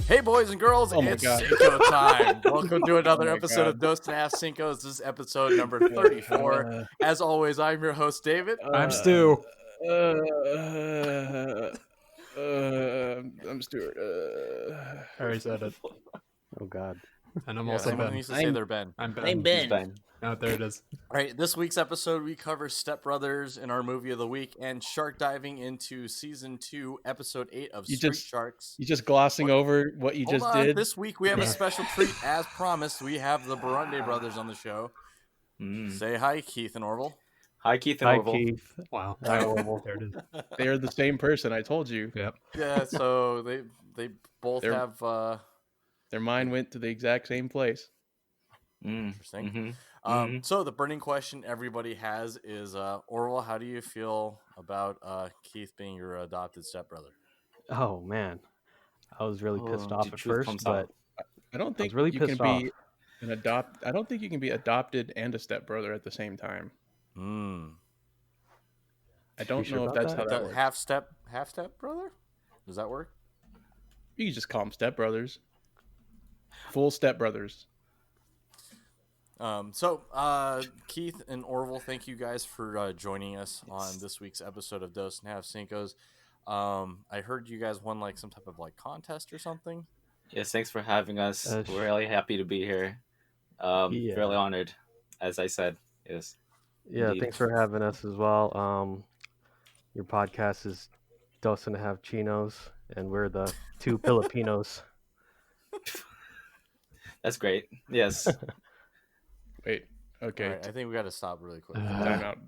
Hey, boys and girls, Oh my it's God. Cinco time. Welcome to another Oh my episode of God. Dos and a Half Cincos. This is episode number 34. As always, I'm your host, David. I'm Stu. I'm Stuart. I already said it. Oh God. And I'm Yeah, also someone Ben. needs to say they're Ben. I'm Ben. I'm Ben. Oh, there it is. All right, this week's episode, we cover Step Brothers in our movie of the week and shark diving into season 2, episode 8 of You Street just- Sharks. You just glossing over what you Hold just on, did. this week we have a special treat. As promised, we have the Buranday brothers on the show. Say hi, Keith and Orville. Hi, Keith and Hi, Orville. Keith. Wow. Hi, Orville. There it is. They're the same person. I told you. Yep. Yeah, so they both They're- have Their mind went to the exact same place. interesting. So the burning question everybody has is, Orville, how do you feel about Keith being your adopted stepbrother? Oh man, I was really pissed off the at truth first, comes but out. I don't think really you can pissed be an adopt. I don't think you can be adopted and a stepbrother at the same time. I don't sure know if about that's that? how that works. Half step brother? Does that work? You can just call them stepbrothers. Full stepbrothers. Keith and Orville, thank you guys for joining us on this week's episode of Dos and a Half Cincos. I heard you guys won like some type of like contest or something. Yes, thanks for having us. Uh, We're really happy to be here. Yeah. Really honored, as I said. Yes. yeah, Indeed. thanks for having us as well. Your podcast is Dos and a Half Chinos, and we're the two Filipinos. That's great. Yes. Wait. Okay. All right, I think we got to stop really quick. Time out.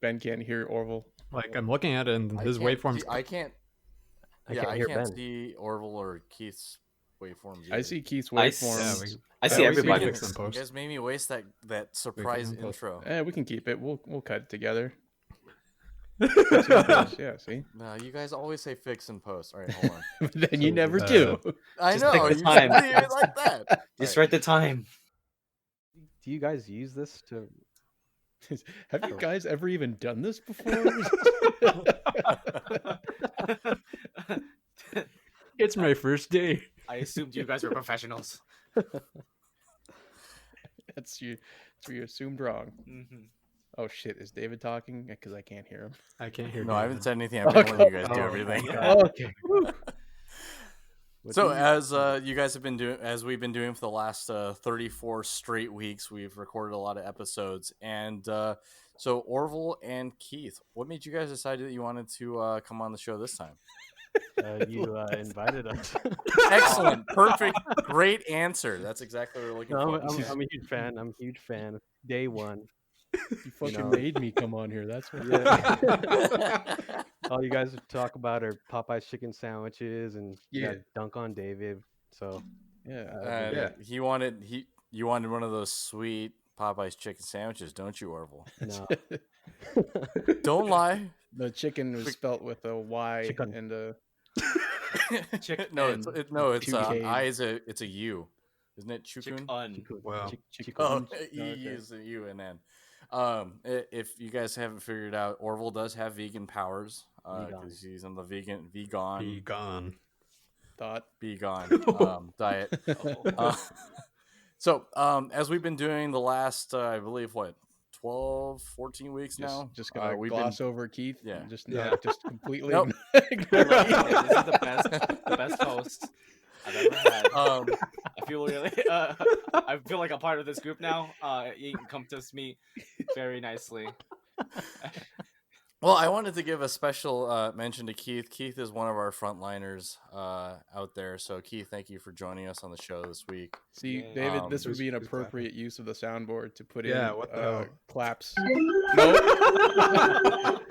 Ben can't hear Orville. Like, I'm looking at it, and his waveforms. I can't. I Yeah, can't I hear can't Ben. see Orville or Keith's waveforms. I either. see Keith's I waveforms. Yeah, I see we can everybody. fix them You post. guys made me waste that surprise in post. intro. We can keep it. We'll cut it together. Yeah, see. No, you guys always say fix and post. All right, hold on. But then you So, never do. I Just know take the you time. said it like that. Just All write the time. Do you guys use this to? Have you guys ever even done this before? It's my first day. I assumed you guys were professionals. That's you. That's where you assumed wrong. Oh shit! Is David talking? Because I can't hear him. I can't hear. No, I haven't David. said anything. I've been letting you guys do Oh, everything. Okay. So as you guys have been doing, as we've been doing for the last 34 straight weeks, we've recorded a lot of episodes. And so Orville and Keith, what made you guys decide that you wanted to come on the show this time? You invited us. Excellent, perfect, great answer. That's exactly what we're looking No, for. I'm a huge fan. I'm a huge fan. Day one. You fucking know. made me come on here. That's what. Yeah. All you guys talk about are Popeye's chicken sandwiches, and you Yeah. gotta dunk on David. So Yeah. You wanted one of those sweet Popeye's chicken sandwiches, don't you, Orville? no, Don't lie. The chicken was spelt with a Y Chicken. and a. No, it's Two Ks. I is it's a U, isn't it? Chukun. Wow. Oh, Okay. E is a U and N. If you guys haven't figured it out, Orville does have vegan powers because he's on the vegan Be gone. Thought. diet. So as we've been doing the last, I believe, 12, 14 weeks now. Just gonna we've gloss over Keith. Yeah. Just Yeah. just completely. Nope. This is the best host I've ever had. I feel really. I feel like a part of this group now. You encompass me very nicely. Well, I wanted to give a special mention to Keith. Keith is one of our frontliners out there. So, Keith, thank you for joining us on the show this week. See, David, this would who's- be an who's clapping? appropriate use of the soundboard to put Yeah, in what the hell? claps. No,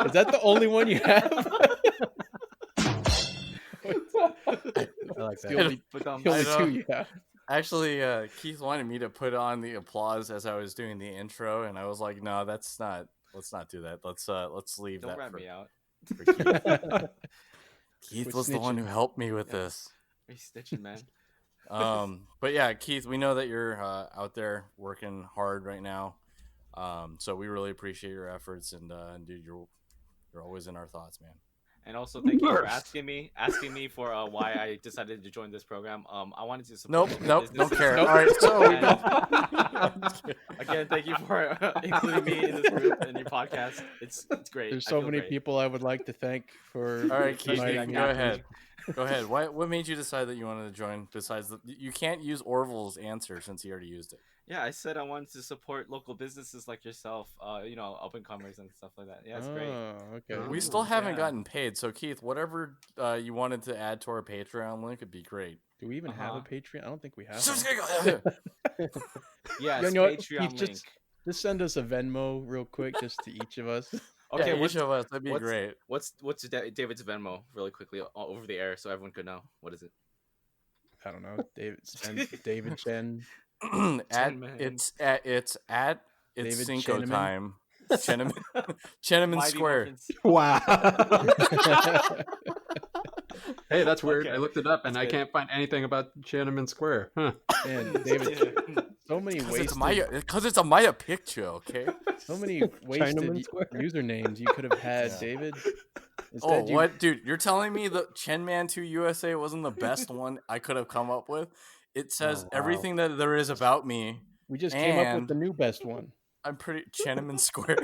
is that the only one you have? I like The that. only, But, the only I know. two you have. Actually, Keith wanted me to put on the applause as I was doing the intro, and I was like, "No, that's not. Let's not do that. Let's leave don't that rat for, me out. for Keith." Keith Quit was the one who snitching. helped me with Yeah. this. You're snitching, man. But yeah, Keith, we know that you're out there working hard right now. So we really appreciate your efforts, and dude, you're always in our thoughts, man. And also, thank you for asking me for why I decided to join this program. I wanted to support Nope, don't care. Nope. All right, so again, thank you for including me in this group and your podcast. It's great. There's I so feel many great. people I would like to thank for. all right, Keith, Especially you that can guy. go ahead. Go ahead. What made you decide that you wanted to join? Besides, you can't use Orville's answer since he already used it. Yeah, I said I wanted to support local businesses like yourself. Up and comers and stuff like that. Yeah, it's great. Okay. We still haven't Yeah. gotten paid, so Keith, whatever you wanted to add to our Patreon link would be great. Do we even have a Patreon? I don't think we have. Yeah, You know what, Patreon Keith, link. Just send us a Venmo real quick, just to each of us. Okay, yeah, each of us. That'd be great. What's David's Venmo really quickly over the air so everyone could know? What is it? I don't know. David Chen. It's David Cinco Chenamen. time. Chenamen Mighty Square. Morphins. Wow. Hey, that's weird. Okay. I looked it up and That's I good. can't find anything about Chenamen Square. Huh. And David, so many Because it's a Maya picture, okay? so many wasted Chinaman Square? usernames you could have had, Yeah. David. Oh, Instead, what? Dude, you're telling me the Chenman 2 USA wasn't the best one I could have come up with? It says wow. everything that there is about me. We just came up with and the new best one. I'm pretty Chenamen Square.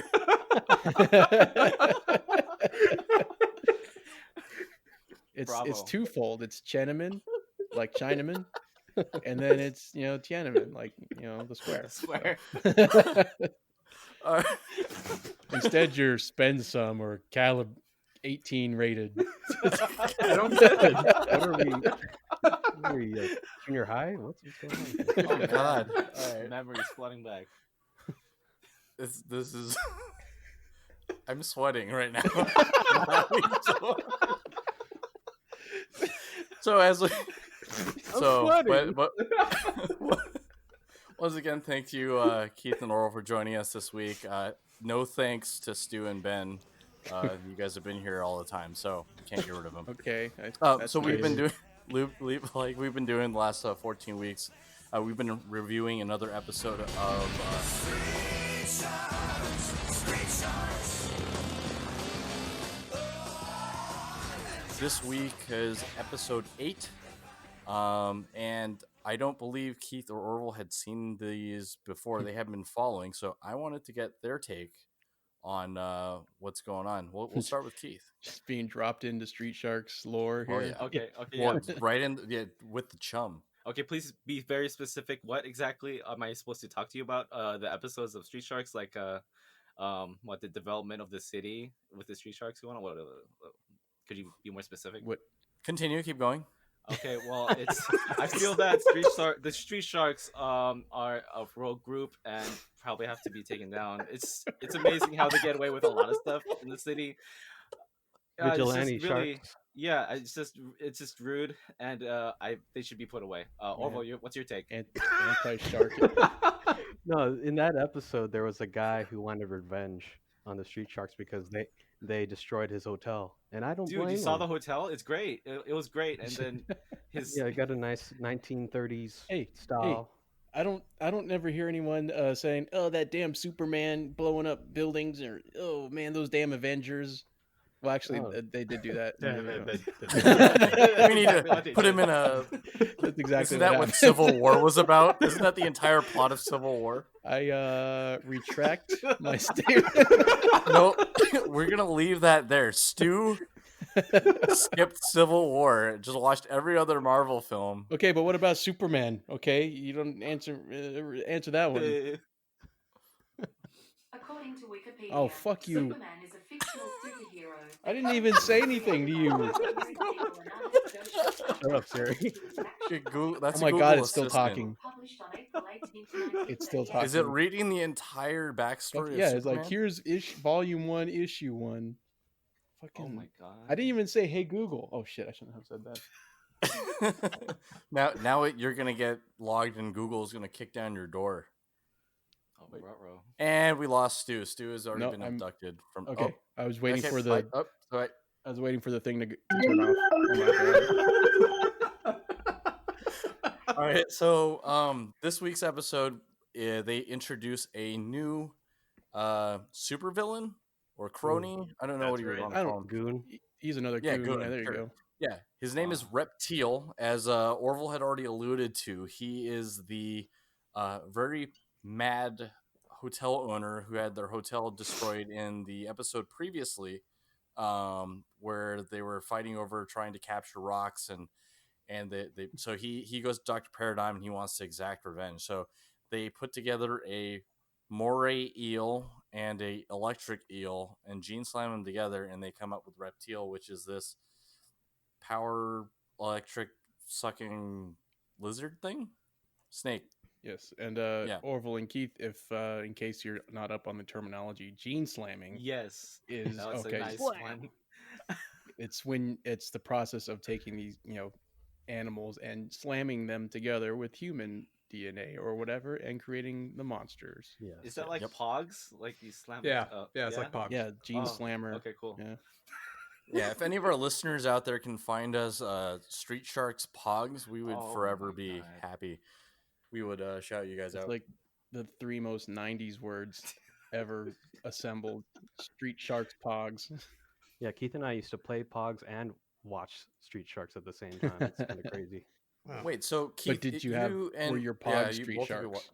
It's Bravo. twofold. It's Chenamen, like Chinaman, and then it's Tiananmen, like the square. Square. Uh, Instead, you're spend some or calib 18 rated. I don't get it. What are we, junior high? What's going on? oh God! All right. Memories flooding back. This is. I'm sweating right now. so as we. So, but once again, thank you, Keith and Laurel, for joining us this week. No thanks to Stu and Ben. You guys have been here all the time, so can't get rid of them. Okay. So we've been doing, like we've been doing the last 14 weeks. We've been reviewing another episode of. This week is episode 8. And I don't believe Keith or Orville had seen these before. They haven't been following, so I wanted to get their take on what's going on. We'll start with Keith. Just being dropped into Street Sharks lore here. Oh, yeah. Okay. Well, Yeah. right in with the chum. Okay, please be very specific. What exactly am I supposed to talk to you about? The episodes of Street Sharks, like what the development of the city with the Street Sharks going on. What could you be more specific? What? Continue. Keep going. Okay, well, it's. I feel that the Street Sharks are a rogue group and probably have to be taken down. It's amazing how they get away with a lot of stuff in the city. Vigilante it's just really, sharks. yeah, it's just rude, and they should be put away. Orville, what's your take? Anti-shark. No, in that episode, there was a guy who wanted revenge on the Street Sharks because they destroyed his hotel, and I don't Dude, blame you saw him. the hotel? It's great. It was great, and then his Yeah, it got a nice 1930s style. I don't never hear anyone saying, "Oh, that damn Superman blowing up buildings," or "Oh man, those damn Avengers." Well, actually, they did do that. We need to put him in a. That's exactly Isn't that what Civil War was about? Isn't that the entire plot of Civil War? I retract my statement. No, we're gonna leave that there. Stu skipped Civil War. Just watched every other Marvel film. Okay, but what about Superman? Okay, you don't answer that one. According to Wikipedia, Oh, fuck you. Superman is a fictional superhero. I didn't even say anything to you. Shut up, Siri. That's Oh my a god, Google it's still assistant. talking. Published on April 18th, It's still 1938. talking. Is it reading the entire backstory? Yeah, of it's like Superman? here's volume 1, issue 1. Fucking. oh my god! I didn't even say, "Hey Google." Oh shit, I shouldn't have said that. now you're gonna get logged and Google's gonna kick down your door. Oh, ruh-roh. And we lost Stu. Stu has already No, been I'm- abducted from. Okay, I was waiting for the. Sorry. I was waiting for the thing to turn off. Oh my god. All right. So this week's episode, they introduce a new supervillain or crony. I don't know what you That's want I to don't- call him. Goon. he's another Yeah, coon. good. Yeah, there you Sure. go. Yeah, his name is Reptile, as Orville had already alluded to. He is the very mad hotel owner who had their hotel destroyed in the episode previously, where they were fighting over trying to capture rocks, and so he goes to Dr. Paradigm and he wants to exact revenge. So they put together a moray eel and a electric eel and gene slam them together, and they come up with Reptile, which is this power electric sucking lizard thing, snake. Yes, and Yeah. Orville and Keith, if in case you're not up on the terminology, gene slamming Yes, is that was okay. a nice Slam! one. It's when it's the process of taking these, animals and slamming them together with human DNA or whatever, and creating the monsters. Yeah. Is that like Yep. Pogs? Like you slam? Yeah, it's like Pogs. Yeah, gene Oh, slammer. Okay, cool. Yeah. Yeah, if any of our listeners out there can find us Street Sharks Pogs, we would Oh forever my be God. happy. We would shout you guys It's out. like the 3 most 90s words ever assembled. Street Sharks Pogs. Yeah, Keith and I used to play Pogs and watch Street Sharks at the same time. It's kind of crazy. Wow. Wait, so Keith, did you and were your Pogs Street Sharks?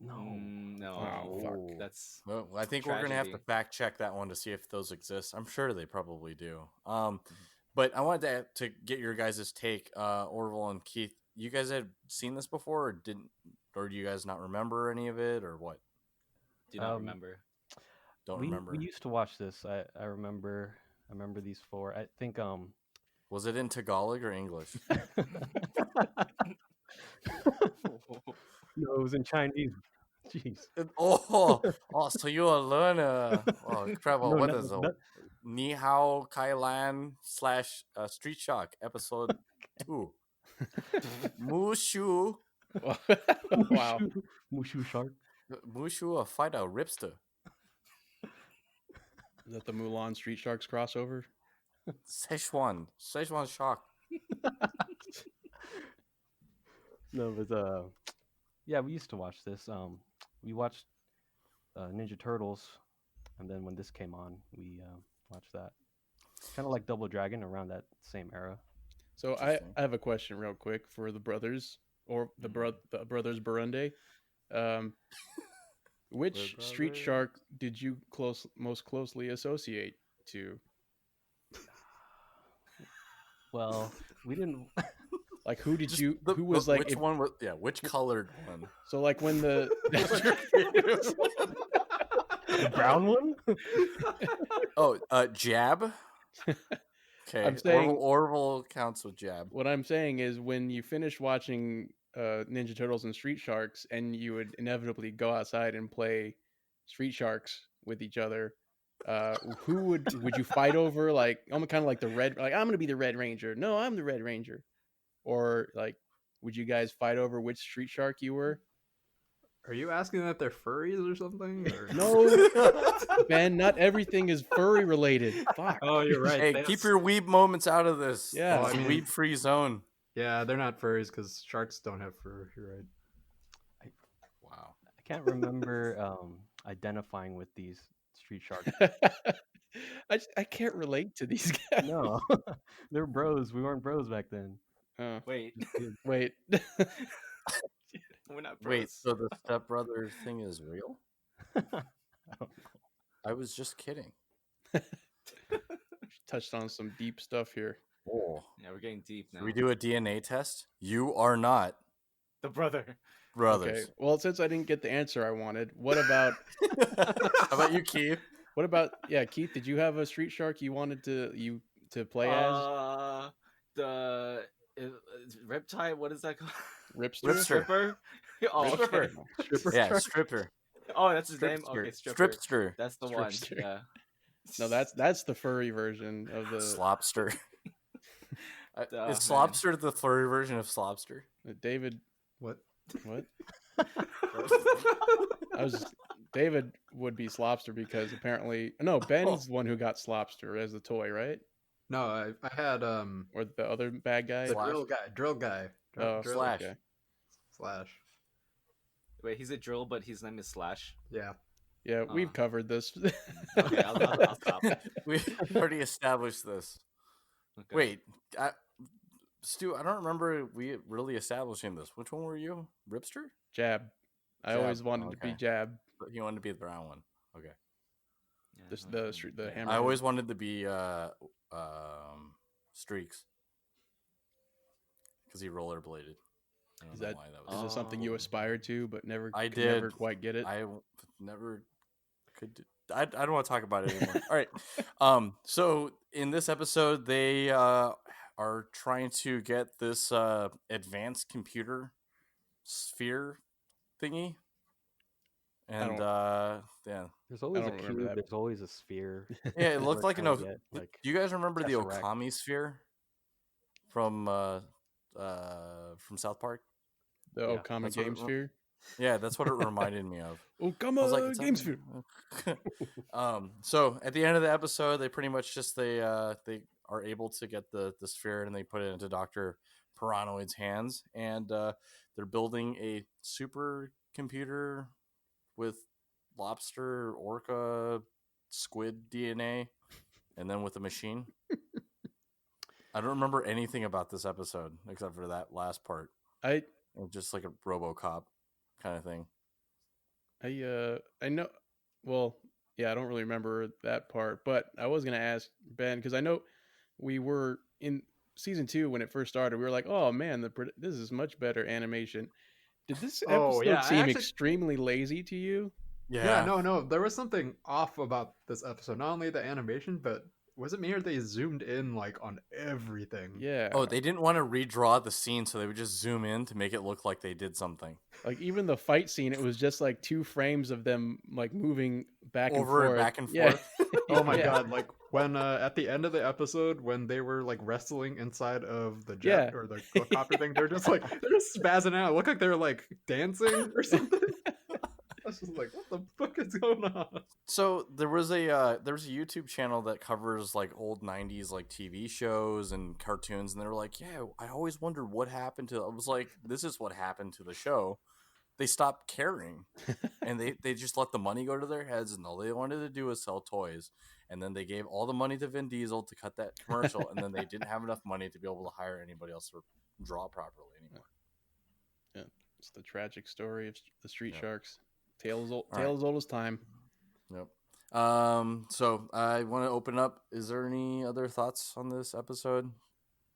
No. No. Oh, fuck. That's Well, I think we're gonna have to tragedy. fact check that one to see if those exist. I'm sure they probably do. But I wanted to get your guys' take, Orville and Keith. You guys had seen this before, or didn't, or do you guys not remember any of it, or what? do not remember. Don't we remember. we used to watch this. I remember these 4. I think Was it in Tagalog or English? no, it was in Chinese. Jeez. So you are learner. Oh, crap. No, What not- is it? not- Ni Hao Kai Lan / Street Shark episode 2. Mushu. Wow. Mushu Shark. Mushu, a fighter, Ripster. Is that the Mulan Street Sharks crossover? Szechuan Shark. No, but yeah, we used to watch this. We watched Ninja Turtles, and then when this came on, we watched that. Kind of like Double Dragon around that same era. So I have a question real quick for the brothers, or the brothers Buranday. Which Street brothers. Shark did you most closely associate to? Well, we didn't. Like, who did you? The- Who was the- like? which one was? Yeah, which colored one? So like when the The brown one? Jab. Okay, I'm saying- Orville counts with Jab. what I'm saying is when you finish watching Ninja Turtles and Street Sharks, and you would inevitably go outside and play Street Sharks with each other. Who would you fight over? Like, I'm kind of like the red. Like, I'm gonna be the Red Ranger. No, I'm the Red Ranger. Or like, would you guys fight over which Street Shark you were? Are you asking that they're furries or something? Or... No, Ben. Not everything is furry related. Fuck. Oh, you're right. Hey, They keep don't- your weeb moments out of this. Yeah. It's a I mean- weeb-free zone. Yeah, they're not furries because sharks don't have fur. You're right. Wow. I can't remember identifying with these Street Sharks. I can't relate to these guys. No, they're bros. We weren't bros back then. Oh, Wait, wait. we're not bros. Wait, so the stepbrother thing is real? I don't I was just kidding. Touched on some deep stuff here. Oh. Yeah, we're getting deep now. Should we do a DNA test? You are not The brother. Okay. brothers. Well, since I didn't get the answer I wanted, what about How about you, Keith? Keith? Did you have a Street Shark you wanted to play as? The reptile. What is that called? Ripster. Ripster. Stripper. Oh, okay. Stripper. Yeah, stripper. Oh, that's his name. Stripster. Okay, stripper. Stripster. That's the one. Stripster. Yeah. No, that's the furry version of the Slopster. Oh, Is man. Slopster the furry version of Slopster? David. What? What? David would be Slopster because apparently Ben's the one who got Slopster as the toy, right? No, I had Or the other bad guy. the Slash. drill guy. Oh, Drill Slash. okay. Slash. Wait, he's a drill, but his name is Slash. Yeah. Yeah, we've covered this. Okay, I'll stop. We already established this. Okay. Wait, Stu, I don't remember we really establishing this. Which one were you? Ripster? Jab. I Jab, always wanted to be okay. Jab. But you wanted to be the brown one. Okay. Yeah, The hammer. I always wanted to be Streaks. Because he rollerbladed. I don't know why that was. Is that something you aspired to but never I could did. never quite get it? I never could do, I don't want to talk about it anymore. All right. So in this episode they are trying to get this advanced computer sphere thingy. And yeah. There's always a don't remember cube. that. There's always a sphere. Yeah, it looked We're like an trying to get, do you guys remember the Tesseract. Okami sphere from South Park? The Yeah, Okama that's what Game it- Sphere. Yeah, that's what it reminded me of. Okama I was like, it's Game happening. Sphere. So at the end of the episode, they pretty much just they are able to get the sphere and they put it into Dr. Paranoid's hands, and they're building a super computer with lobster, orca, squid DNA, and then with a machine. I don't remember anything about this episode except for that last part. Just like a RoboCop kind of thing. I know. Well, yeah, I don't really remember that part, but I was gonna ask Ben because I know we were in season 2 when it first started. We were like, "Oh man, this is much better animation." Did this Oh, episode yeah, I seem actually- extremely lazy to you? Yeah, no, there was something off about this episode. Not only the animation, but was it me or they zoomed in like on everything? Yeah. Oh, they didn't want to redraw the scene, so they would just zoom in to make it look like they did something. Like even the fight scene, it was just like 2 frames of them like moving back and Over forth. and back and Yeah. forth. Oh my Yeah. god, like when at the end of the episode when they were like wrestling inside of the jet Yeah. or the helicopter thing, they're just spazzing out. It looked like they're like dancing or something. I was just like, what the fuck is going on? So there was a YouTube channel that covers like old 90s like TV shows and cartoons, and they were like, yeah, I always wondered what happened to. I was like, this is what happened to the show. They stopped caring, and they just let the money go to their heads, and all they wanted to do was sell toys. And then they gave all the money to Vin Diesel to cut that commercial, and then they didn't have enough money to be able to hire anybody else to draw properly anymore. Yeah, it's the tragic story of the Street Yep. Sharks. Tale as old as time. Yep. So I want to open up. Is there any other thoughts on this episode?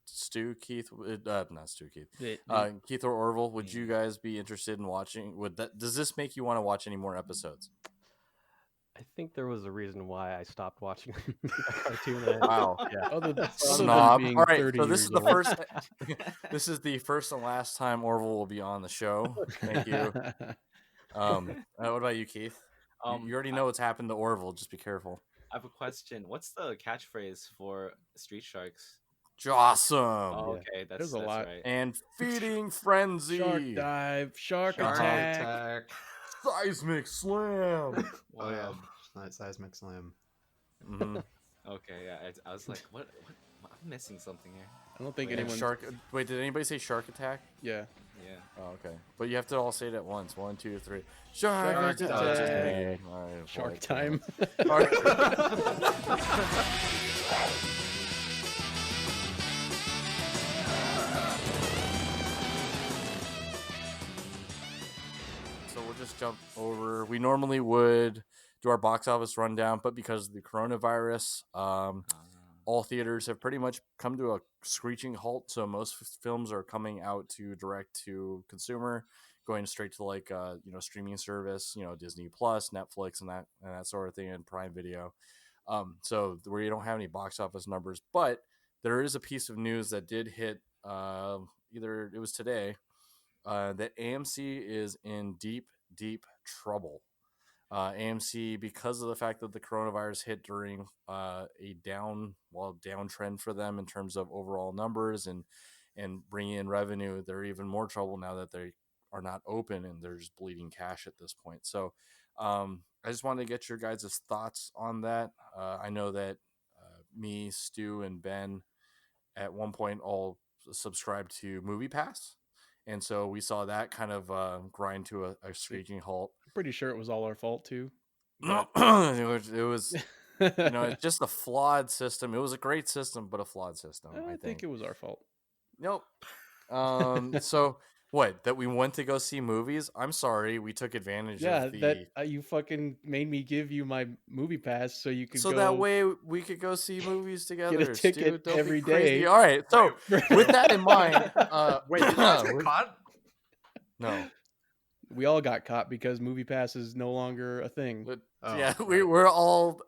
Stu, Keith, not Stu, Keith. Keith or Orville, would you guys be interested in watching? Does this make you want to watch any more episodes? I think there was a reason why I stopped watching a cartoon. Wow. Yeah. Other than Snob. being All right, 30 so this years is the old. first. This is the first and last time Orville will be on the show. Thank you. What about you, Keith? You already know what's happened to Orville. Just be careful. I have a question. What's the catchphrase for Street Sharks? Awesome. Oh, okay, There's a that's lot. right. And feeding frenzy. Shark dive, shark Shark attack. attack. Seismic slam. Oh yeah, nice seismic slam. Mm-hmm. Okay, yeah. I was like, what? I'm missing something here. I don't think And anyone. shark. Wait, did anybody say shark attack? Yeah. Yeah. Oh, okay. But you have to all say it at once. 1, 2, 3. Shark, Shark attack. attack. All right, Shark boy. time. So we'll just jump over. We normally would do our box office rundown, but because of the coronavirus, all theaters have pretty much come to a screeching halt. So most films are coming out to direct to consumer, going straight to like streaming service, Disney Plus, Netflix, and that sort of thing, and Prime Video. So we don't have any box office numbers, but there is a piece of news that did hit. Either it was today. That AMC is in deep trouble. AMC, because of the fact that the coronavirus hit during a downtrend for them in terms of overall numbers and bringing in revenue, they're even more trouble now that they are not open and they're just bleeding cash at this point. So I just wanted to get your guys' thoughts on that. I know that me, Stu, and Ben at one point all subscribed to MoviePass. And so we saw that kind of grind to a screeching halt. Pretty sure it was all our fault too. But it was it's just a flawed system. It was a great system, but a flawed system. I think it was our fault. Nope. So what? That we went to go see movies? I'm sorry, we took advantage Yeah, of the. that you fucking made me give you my movie pass so you could So go that way we could go see movies together. ticket Stu, don't every be crazy. day. All right. So with that in mind, Wait, did you guys get with- caught? no. We all got caught because movie pass is no longer a thing. But, Oh, yeah, right. we're all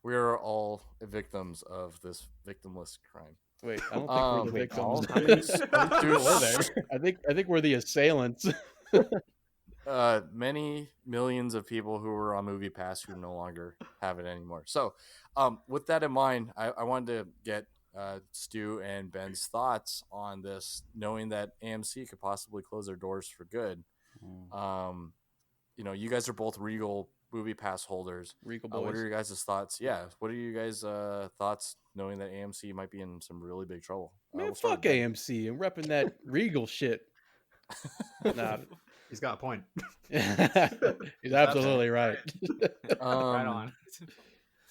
we're all victims of this victimless crime. Wait, I don't think we're the Wait, victims. all? How many Dude, were there? I think we're the assailants. many millions of people who were on Movie Pass who no longer have it anymore. So, with that in mind, I wanted to get Stu and Ben's thoughts on this, knowing that AMC could possibly close their doors for good. You guys are both Regal Movie Pass holders. Regal What boys. are your guys' thoughts? Yeah, what are you guys' thoughts knowing that AMC might be in some really big trouble? Man, We'll start fuck with Ben. AMC and repping that Regal shit. Nah, He's got a point. he's absolutely right. Right on.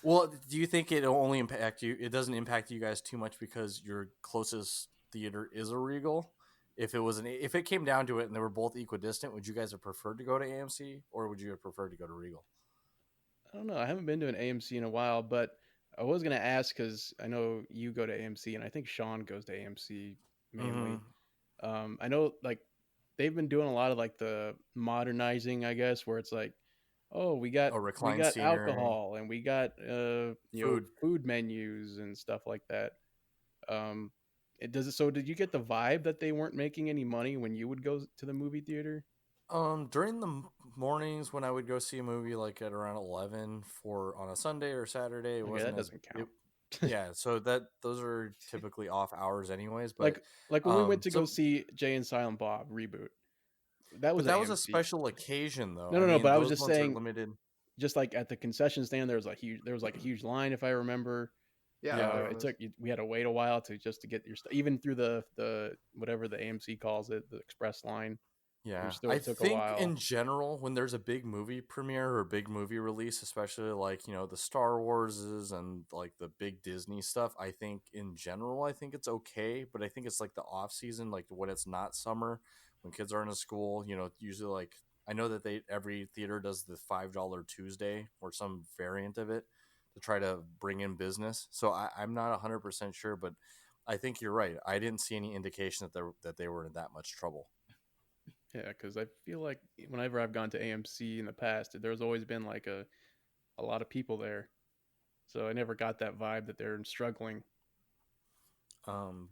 Well, do you think it only impact you? It doesn't impact you guys too much because your closest theater is a Regal. If it came down to it and they were both equidistant, would you guys have preferred to go to AMC or would you have preferred to go to Regal? I don't know. I haven't been to an AMC in a while, but I was gonna ask because I know you go to AMC and I think Sean goes to AMC mainly. I know like they've been doing a lot of like the modernizing, I guess, where it's like, oh, we got reclined seating. alcohol and we got Food. food menus and stuff like that. So did you get the vibe that they weren't making any money when you would go to the movie theater? During the mornings when I would go see a movie like at around 11 on a Sunday or Saturday, Okay, that doesn't count. Yeah, so those are typically off hours anyways. But like when we went to go see Jay and Silent Bob reboot, that was a AMC. special occasion though. No, but I was those just ones are saying, limited. just like at the concession stand, there was like a huge line, if I remember. Yeah, We had to wait a while to get your stuff, even through the whatever the AMC calls it, the express line. Yeah, still I took a think while. in general, when there's a big movie premiere or a big movie release, especially like the Star Warses and like the big Disney stuff, I think in general, I think it's okay. But I think it's like the off season, like when it's not summer, when kids are in school, usually like I know that every theater does the $5 Tuesday or some variant of it to try to bring in business. So I'm not 100% sure, but I think you're right. I didn't see any indication that they were in that much trouble. Yeah, because I feel like whenever I've gone to AMC in the past, there's always been like a lot of people there, so I never got that vibe that they're struggling.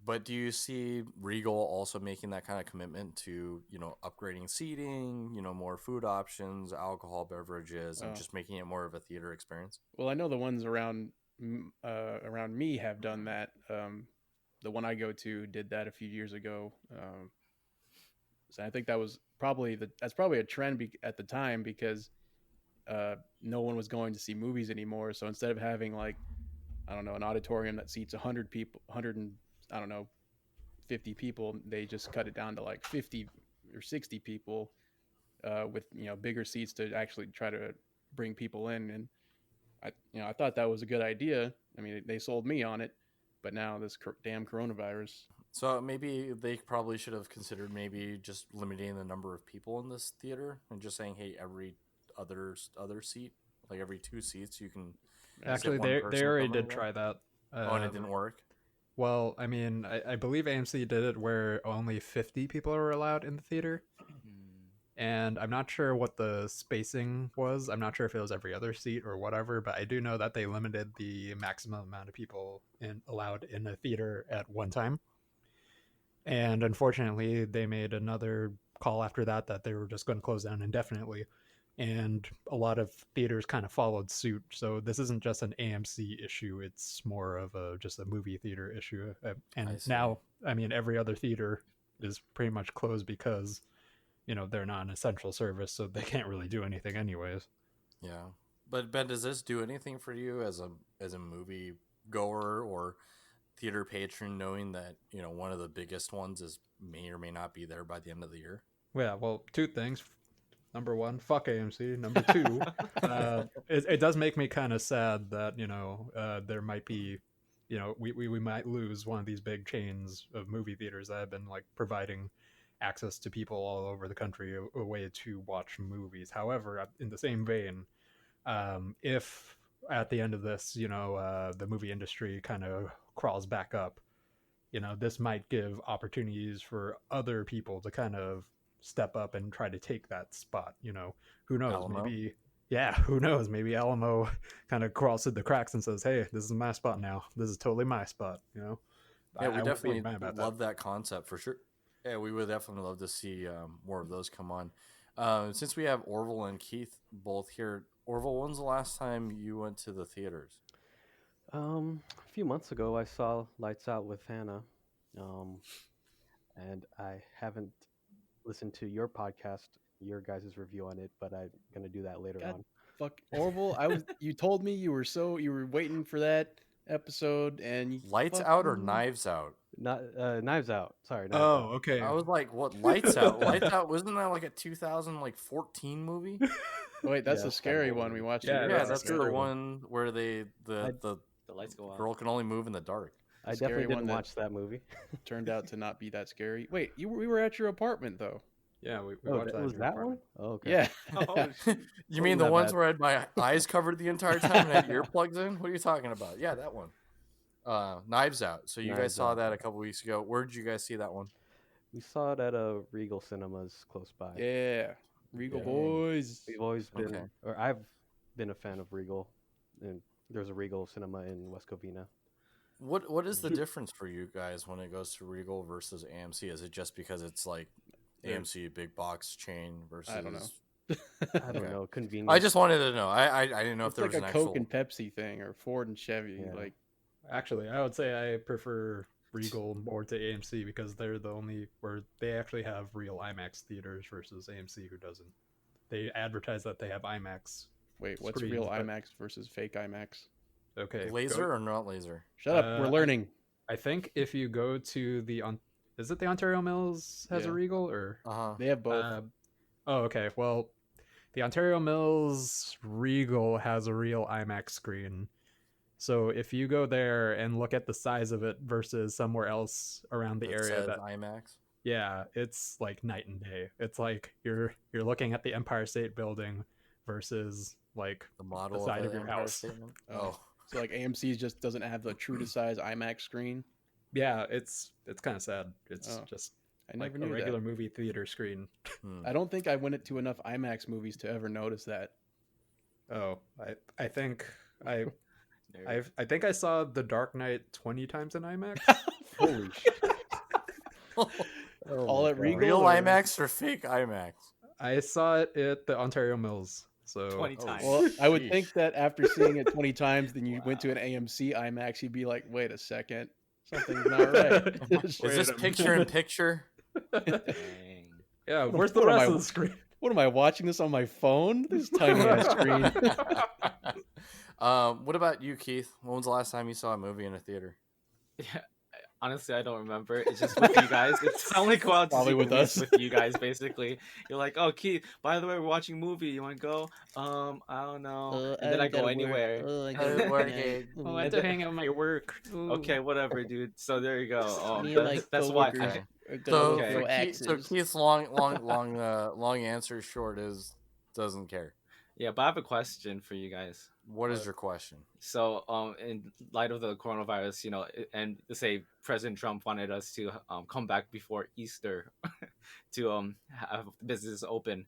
But do you see Regal also making that kind of commitment to upgrading seating, more food options, alcohol beverages, and just making it more of a theater experience? Well, I know the ones around me have done that. The one I go to did that a few years ago. So I think that was probably a trend at the time because no one was going to see movies anymore. So instead of having like, I don't know, an auditorium that seats 100 people, 50 people, they just cut it down to like 50 or 60 people with bigger seats to actually try to bring people in. And I thought that was a good idea. I mean, they sold me on it, but now this damn coronavirus. So maybe they probably should have considered maybe just limiting the number of people in this theater and just saying, hey, every other seat, like every 2 seats, you can. Actually, they already did try that. And it didn't work. Well, I mean, I believe AMC did it where only 50 people are allowed in the theater. And I'm not sure what the spacing was. I'm not sure if it was every other seat or whatever, but I do know that they limited the maximum amount of people allowed in a theater at one time. And unfortunately, they made another call after that they were just going to close down indefinitely. And a lot of theaters kind of followed suit. So this isn't just an AMC issue. It's more of just a movie theater issue. And now, I mean, every other theater is pretty much closed because, they're not an essential service. So they can't really do anything anyways. Yeah. But Ben, does this do anything for you as a movie goer or theater patron, knowing that one of the biggest ones may or may not be there by the end of the year? Yeah, well, 2 things. Number one, fuck AMC. Number two, it does make me kind of sad that there might be, we might lose one of these big chains of movie theaters that have been like providing access to people all over the country, a way to watch movies. However, in the same vein, if at the end of this, the movie industry kind of crawls back up, this might give opportunities for other people to kind of step up and try to take that spot. Who knows? Alamo? Maybe, yeah, who knows? Maybe Alamo kind of crawls through the cracks and says, "Hey, this is my spot now. This is totally my spot." Yeah, I we won't be definitely mad about love that concept for sure. Yeah, we would definitely love to see more of those come on. Since we have Orville and Keith both here, Orville, when's the last time you went to the theaters? A few months ago, I saw Lights Out with Hannah, and I haven't listened to your podcast, your guys' review on it, but I'm gonna do that later on. Fuck Orville, you told me you were waiting for that episode, and you Lights Out or Knives Out? Not Knives Out. Sorry. Knives Oh, Out. okay. I was like, what? Lights Out? Lights Out, wasn't that like a 2014 movie? Wait, that's Yeah, the it's scary kinda one we old. watched. Yeah, Yeah, that's that's the scary one where the The lights go out. girl can only move in the dark. I Scary definitely one didn't that- watch that movie. Turned out to not be that scary. Wait, we were at your apartment though. Yeah, we Oh, watched that that. was in your that one? apartment. Oh, okay. Yeah. Oh, You mean the that ones bad. where I had my eyes covered the entire time and had earplugs in? What are you talking about? Yeah, that one. Knives Out. So you guys Knives saw Out, that a yeah. couple weeks ago. Where did you guys see that one? We saw it at a Regal Cinemas close by. Yeah. Regal Yeah. boys. We've always been, Okay. or I've been a fan of Regal, and there's a Regal Cinema in West Covina. What is the difference for you guys when it goes to Regal versus AMC? Is it just because it's like AMC big box chain versus? I don't know. I don't Okay. know, convenience. I just wanted to know. I didn't know if It's there like was a an Coke actual. and Pepsi thing, or Ford and Chevy. Yeah. Like, Actually, I would say I prefer Regal more to AMC because they're the only where they actually have real IMAX theaters versus AMC who doesn't. They advertise that they have IMAX. wait, It's what's pretty real but- IMAX versus fake IMAX? Okay, Laser or not laser? Shut up, we're Uh, learning. I think if you go to is it the Ontario Mills has Yeah. a Regal or? They have both. Oh, okay. Well, the Ontario Mills Regal has a real IMAX screen. So if you go there and look at the size of it versus somewhere else around the That area, says that IMAX. yeah, it's like night and day. It's like you're looking at the Empire State Building versus like The model side of, of your Empire house. State Building? Oh. Oh, So like AMC just doesn't have the true to size IMAX screen. yeah, it's kind of sad. It's Oh, just I like never a knew regular that. movie theater screen. hmm. I don't think I went to enough IMAX movies to ever notice that. Oh, I think I Nerd. I think I saw The Dark Knight 20 times in IMAX. Holy shit. Oh All my at God. Regal? Real or- IMAX or fake IMAX? I saw it at the Ontario Mills. So 20 Oh, times. Well, I would Sheesh. think that after seeing it 20 times, then you went to Wow. an AMC IMAX, you'd be like, wait a second, something's not right. Is this picture in picture? Dang. yeah, What- where's the what am rest I- of the screen? What am I watching this on my phone? This tiny ass screen. What about you, Keith? When was the last time you saw a movie in a theater? Yeah, honestly, I don't remember. It's just with you guys. It's I only go out to Probably see with movies us. with you guys. Basically, you're like, "Oh, Keith, by the way, we're watching a movie. You want to go?" I don't know. And then I go anywhere. I gotta work it. I want to hang out my work. Okay, whatever, dude. So there you go. Me and my That's why. coworkers are So, gonna Okay. throw for axes. Keith's long answer short is doesn't care. Yeah, but I have a question for you guys. What is your question? So, in light of the coronavirus, and say President Trump wanted us to come back before Easter to have businesses open.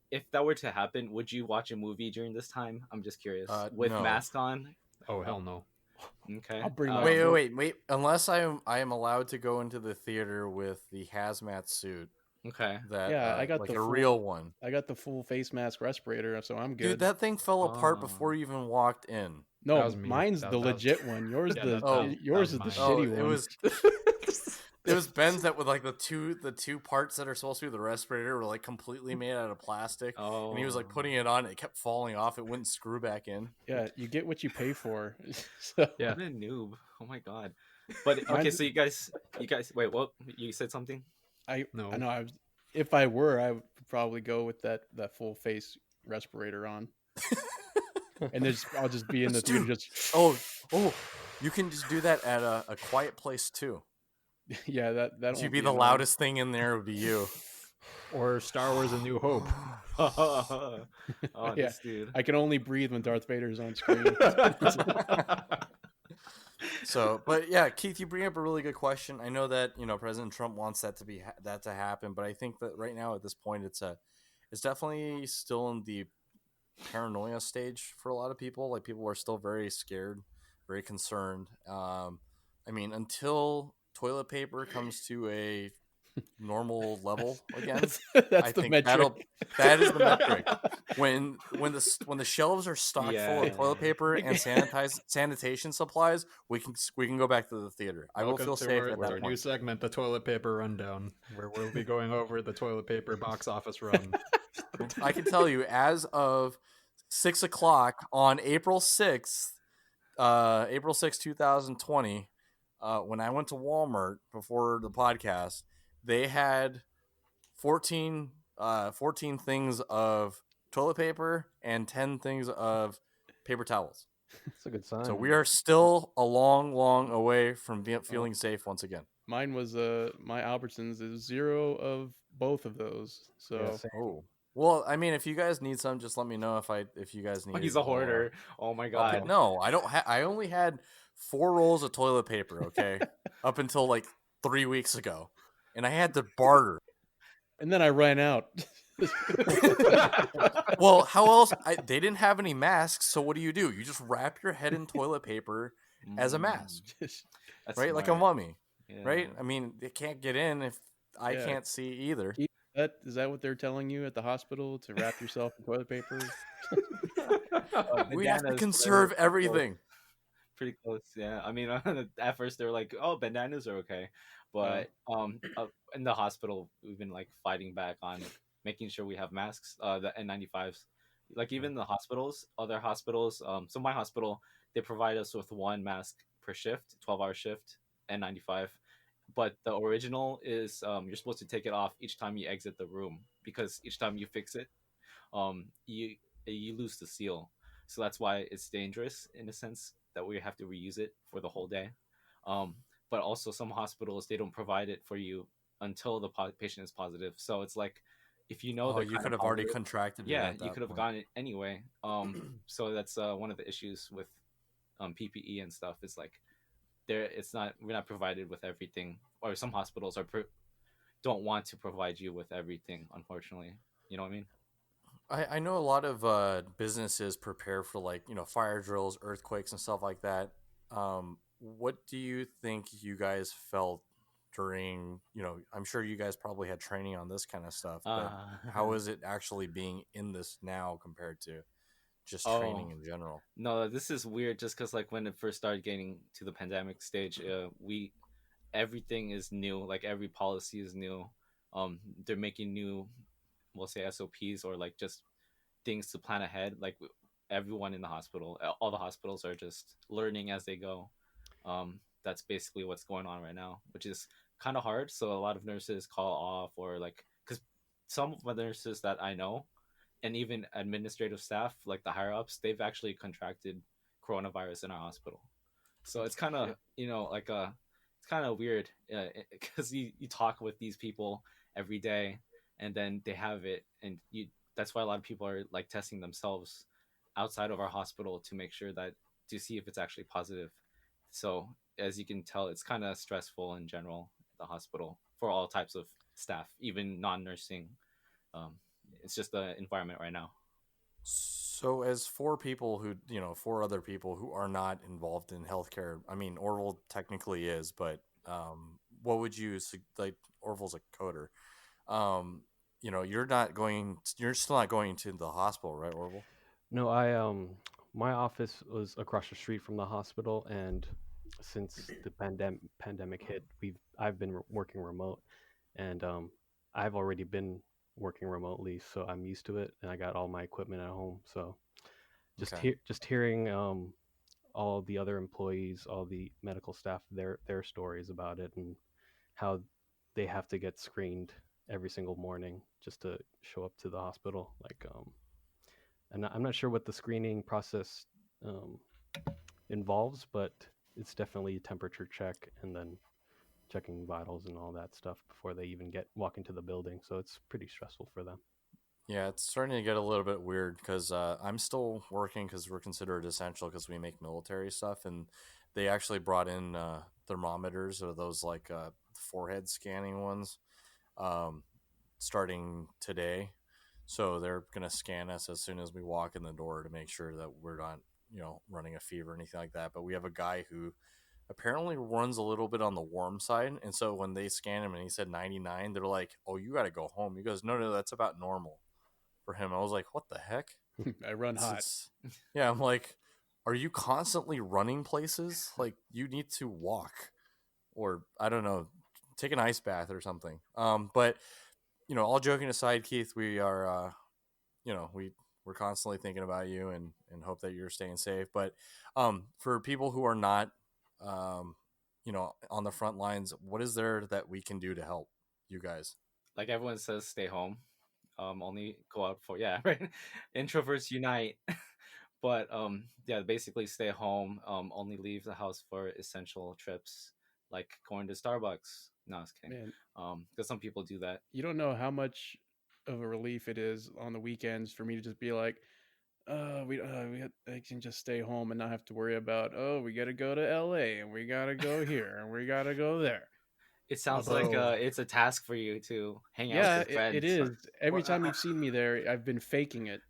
If that were to happen, would you watch a movie during this time? I'm just curious. With no. mask on? Oh hell no. Okay. I'll bring my- Wait. Unless I am allowed to go into the theater with the hazmat suit. Okay. That Yeah, I got like the a full- real one. I got the full face mask respirator, so I'm good. Dude, that thing fell apart Oh. before you even walked in. no, that was me. mine's That the was- legit one. Yours Yeah, the that- oh, yours is that the was Oh, shitty one. it was Ben's that with like the two parts that are supposed to be the respirator were like completely made out of plastic. Oh. And he was like putting it on, it kept falling off, it wouldn't screw back in. Yeah, you get what you pay for. So, Yeah. What a noob. Oh my god. But okay, Mine's- so you guys wait, what? You said something? I No. I know if I were, I would could probably go with that full face respirator on, and I'll just be in the theater just. Oh, you can just do that at a quiet place too. Yeah, that If you'd won't be the annoying. loudest thing in there, it would be you. Or Star Wars: A New Hope. Oh, Yeah. this dude. I can only breathe when Darth Vader's on screen. So, but yeah, Keith, you bring up a really good question. I know that President Trump wants that to happen, but I think that right now at this point, it's definitely still in the paranoia stage for a lot of people. Like, people are still very scared, very concerned. I mean, until toilet paper comes to a normal level again, That's I the think metric. that is the metric. When the shelves are stocked full of Yeah. toilet paper and sanitation supplies, we can go back to the theater. I will Welcome feel to safe our, at to our that new point. segment, the Toilet Paper Rundown, where we'll be going over the toilet paper box office run. I can tell you, as of 6:00 on April 6th, 2020, when I went to Walmart before the podcast, they had 14 things of toilet paper and 10 things of paper towels. That's a good sign. So we are still a long away from feeling safe once again. Mine was my Albertsons is 0 of both of those. So Yeah, same. Oh. Well, I mean, if you guys need some, just let me know if you guys need. He's a hoarder. Oh my god. No, I don't. I only had 4 rolls of toilet paper. Okay, up until like 3 weeks ago, and I had to barter. and then I ran out. Well, how else? They didn't have any masks, so what do? You just wrap your head in toilet paper as a mask, That's right? Like a smart. mummy, Yeah. right? I mean, it can't get in if I Yeah. can't see either. Is that what they're telling you at the hospital, to wrap yourself in toilet paper? We have to Bandanas, conserve whatever. everything. Pretty close, yeah. I mean, at first they were like, "Oh, bandanas are okay," but in the hospital, we've been like fighting back on making sure we have masks, the N95s. Like, even the hospitals, other hospitals. So my hospital, they provide us with one mask per shift, 12-hour shift, N95. But the original is you're supposed to take it off each time you exit the room, because each time you fix it, you lose the seal. So that's why it's dangerous, in a sense, that we have to reuse it for the whole day. But also, some hospitals, they don't provide it for you until the patient is positive. So it's like, if you know Oh, they're you kind could of have already positive, contracted it. yeah, at you that could have point. gotten it anyway. So that's one of the issues with PPE and stuff. Is like, we're not provided with everything, or some hospitals don't want to provide you with everything, unfortunately. You know what I mean? I know a lot of businesses prepare for, like, fire drills, earthquakes, and stuff like that. What do you think you guys felt during? I'm sure you guys probably had training on this kind of stuff, but how is it actually being in this now compared to just training in general? No, this is weird. Just because, like, when it first started getting to the pandemic stage, everything is new. Like, every policy is new. They're making new, we'll say, SOPs, or like just things to plan ahead. Like, everyone in the hospital, all the hospitals are just learning as they go. That's basically what's going on right now, which is kind of hard. So a lot of nurses call off, or like, because some of the nurses that I know, and even administrative staff, like the higher ups, they've actually contracted coronavirus in our hospital. So it's kind of, like it's kind of weird, because you talk with these people every day, and then they have it, and that's why a lot of people are like testing themselves outside of our hospital to make sure to see if it's actually positive. So as you can tell, it's kind of stressful in general at the hospital for all types of staff, even non-nursing. It's just the environment right now. So, as four other people who are not involved in healthcare, I mean, Orville technically is, but what would you like? Orville's a coder. You're still not going to the hospital, right, Orville? No, my office was across the street from the hospital, and since the pandemic hit, I've been working remote, and I've already been working remotely, so I'm used to it, and I got all my equipment at home. So just hearing all the other employees, all the medical staff, their stories about it, and how they have to get screened every single morning just to show up to the hospital. And I'm not sure what the screening process involves, but it's definitely a temperature check and then checking vitals and all that stuff before they even walk into the building. So it's pretty stressful for them. Yeah, it's starting to get a little bit weird because I'm still working because we're considered essential because we make military stuff, and they actually brought in thermometers or those like forehead scanning ones starting today. So they're gonna scan us as soon as we walk in the door to make sure that we're not, running a fever or anything like that. But we have a guy who apparently runs a little bit on the warm side, and so when they scan him and he said 99, they're like, "Oh, you got to go home." He goes, "No, that's about normal for him." I was like, "What the heck?" I run hot. Yeah, I'm like, "Are you constantly running places? Like you need to walk, or I don't know, take an ice bath or something." But all joking aside, Keith, we are, we're constantly thinking about you and hope that you're staying safe. But for people who are not, on the front lines, what is there that we can do to help you guys? Like everyone says, stay home. Only go out for right. Introverts unite. But yeah, basically stay home. Only leave the house for essential trips, like going to Starbucks. No, I was kidding. Man, because some people do that. you don't know how much of a relief it is on the weekends for me to just be like, I can just stay home and not have to worry about, we got to go to LA and we got to go here and we got to go there. It sounds Although- like it's a task for you to hang out Yeah, with your friends. it is. Every Well, time you've seen me there, I've been faking it.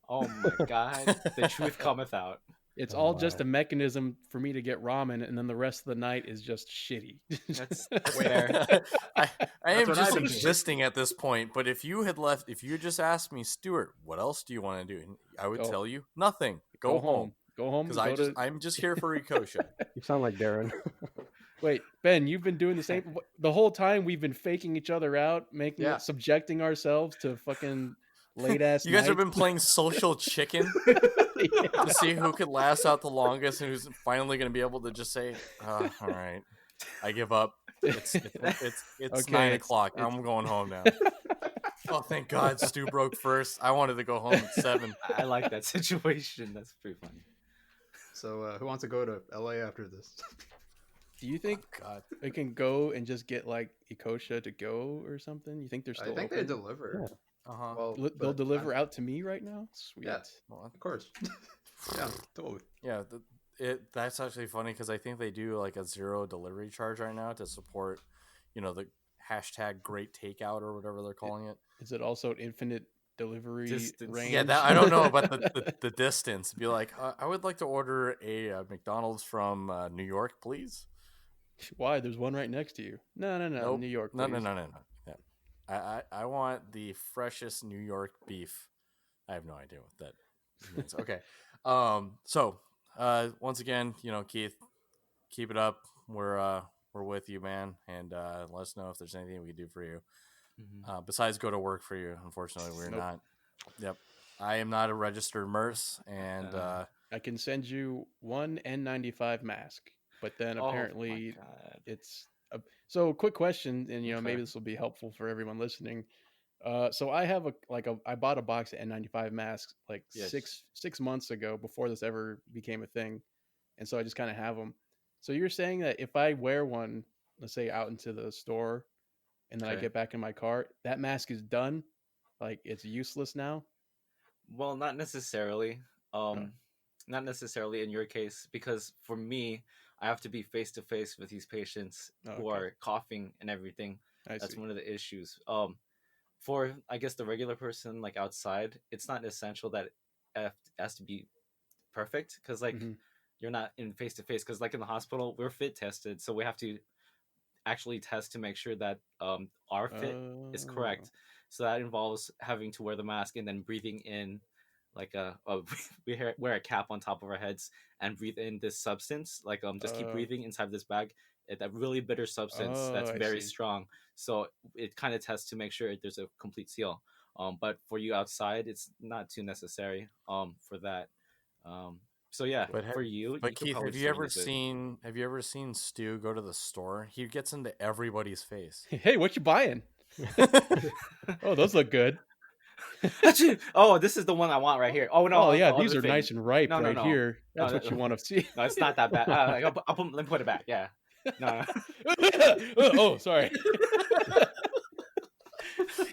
Oh my god, the truth cometh out. It's Oh all my. just a mechanism for me to get ramen, and then the rest of the night is just shitty. That's fair. I am what just I've been doing. existing at this point. But if you had just asked me, Stuart, what else do you want to do? I would Go- tell you nothing. Go home. Go home. Because I'm just here for Rikosha. You sound like Darren. Wait, Ben, you've been doing the same the whole time. We've been faking each other out, Yeah. subjecting ourselves to fucking late ass. You guys have been playing social chicken to see who could last out the longest and who's finally going to be able to just say, all right, I give up. It's Okay, 9 o'clock. I'm going home now. Oh, thank God Stu broke first. I wanted to go home at 7. I like that situation. That's pretty funny. So who wants to go to LA after this? Do you think God. they can go and just get like Ikosha to go or something? You think they're still? I think open? they deliver. Yeah. Uh-huh. Well, They'll but deliver out to me right now. Sweet. Yeah. Well, of course. Yeah, totally. yeah, that's actually funny because I think they do like a 0 delivery charge right now to support, the hashtag great takeout or whatever they're calling it. Is it also infinite delivery Distance. range? Yeah, I don't know about the distance. Be like, I would like to order a McDonald's from New York, please. Why? There's one right next to you. No, Nope. New York. No. Please. Yeah. I want the freshest New York beef. I have no idea what that means. Okay. So once again, Keith, keep it up. We're with you, man, and let us know if there's anything we can do for you. Mhm. Besides go to work for you. Unfortunately, we're Nope. not. Yep. I am not a registered nurse, and I can send you one N95 mask, but then Oh my apparently God. it's so. Quick question, and Okay. maybe this will be helpful for everyone listening. So I have I bought a box of N95 masks like Yes. 6 months ago before this ever became a thing, and so I just kind of have them. So you're saying that if I wear one, let's say out into the store, and then I Okay. get back in my car, that mask is done, like it's useless now. Well, not necessarily. Not necessarily in your case, because for me, I have to be face to face with these patients who Okay. are coughing and everything. I That's see. one of the issues. For I guess the regular person like outside, it's not essential that it has to be perfect because like Mhm. you're not in face to face. Because like in the hospital, we're fit tested, so we have to actually test to make sure that our fit is correct. So that involves having to wear the mask and then breathing in like we wear a cap on top of our heads and breathe in this substance like just keep breathing inside this bag, that really bitter substance that's I very see. strong. So it kind of tests to make sure there's a complete seal. But for you outside, it's not too necessary for that. So yeah, But for you but could Keith, probably have you still ever use it. seen Stu go to the store? He gets into everybody's face. Hey, what you buying? Oh, those look good. Achoo! Oh, this is the one I want right here. Oh no! Oh yeah, the these other are thing. nice and ripe No, no, right no. here. That's No, what you want to see. No, it's not that bad. Let me put it back. Yeah. No. Oh, sorry.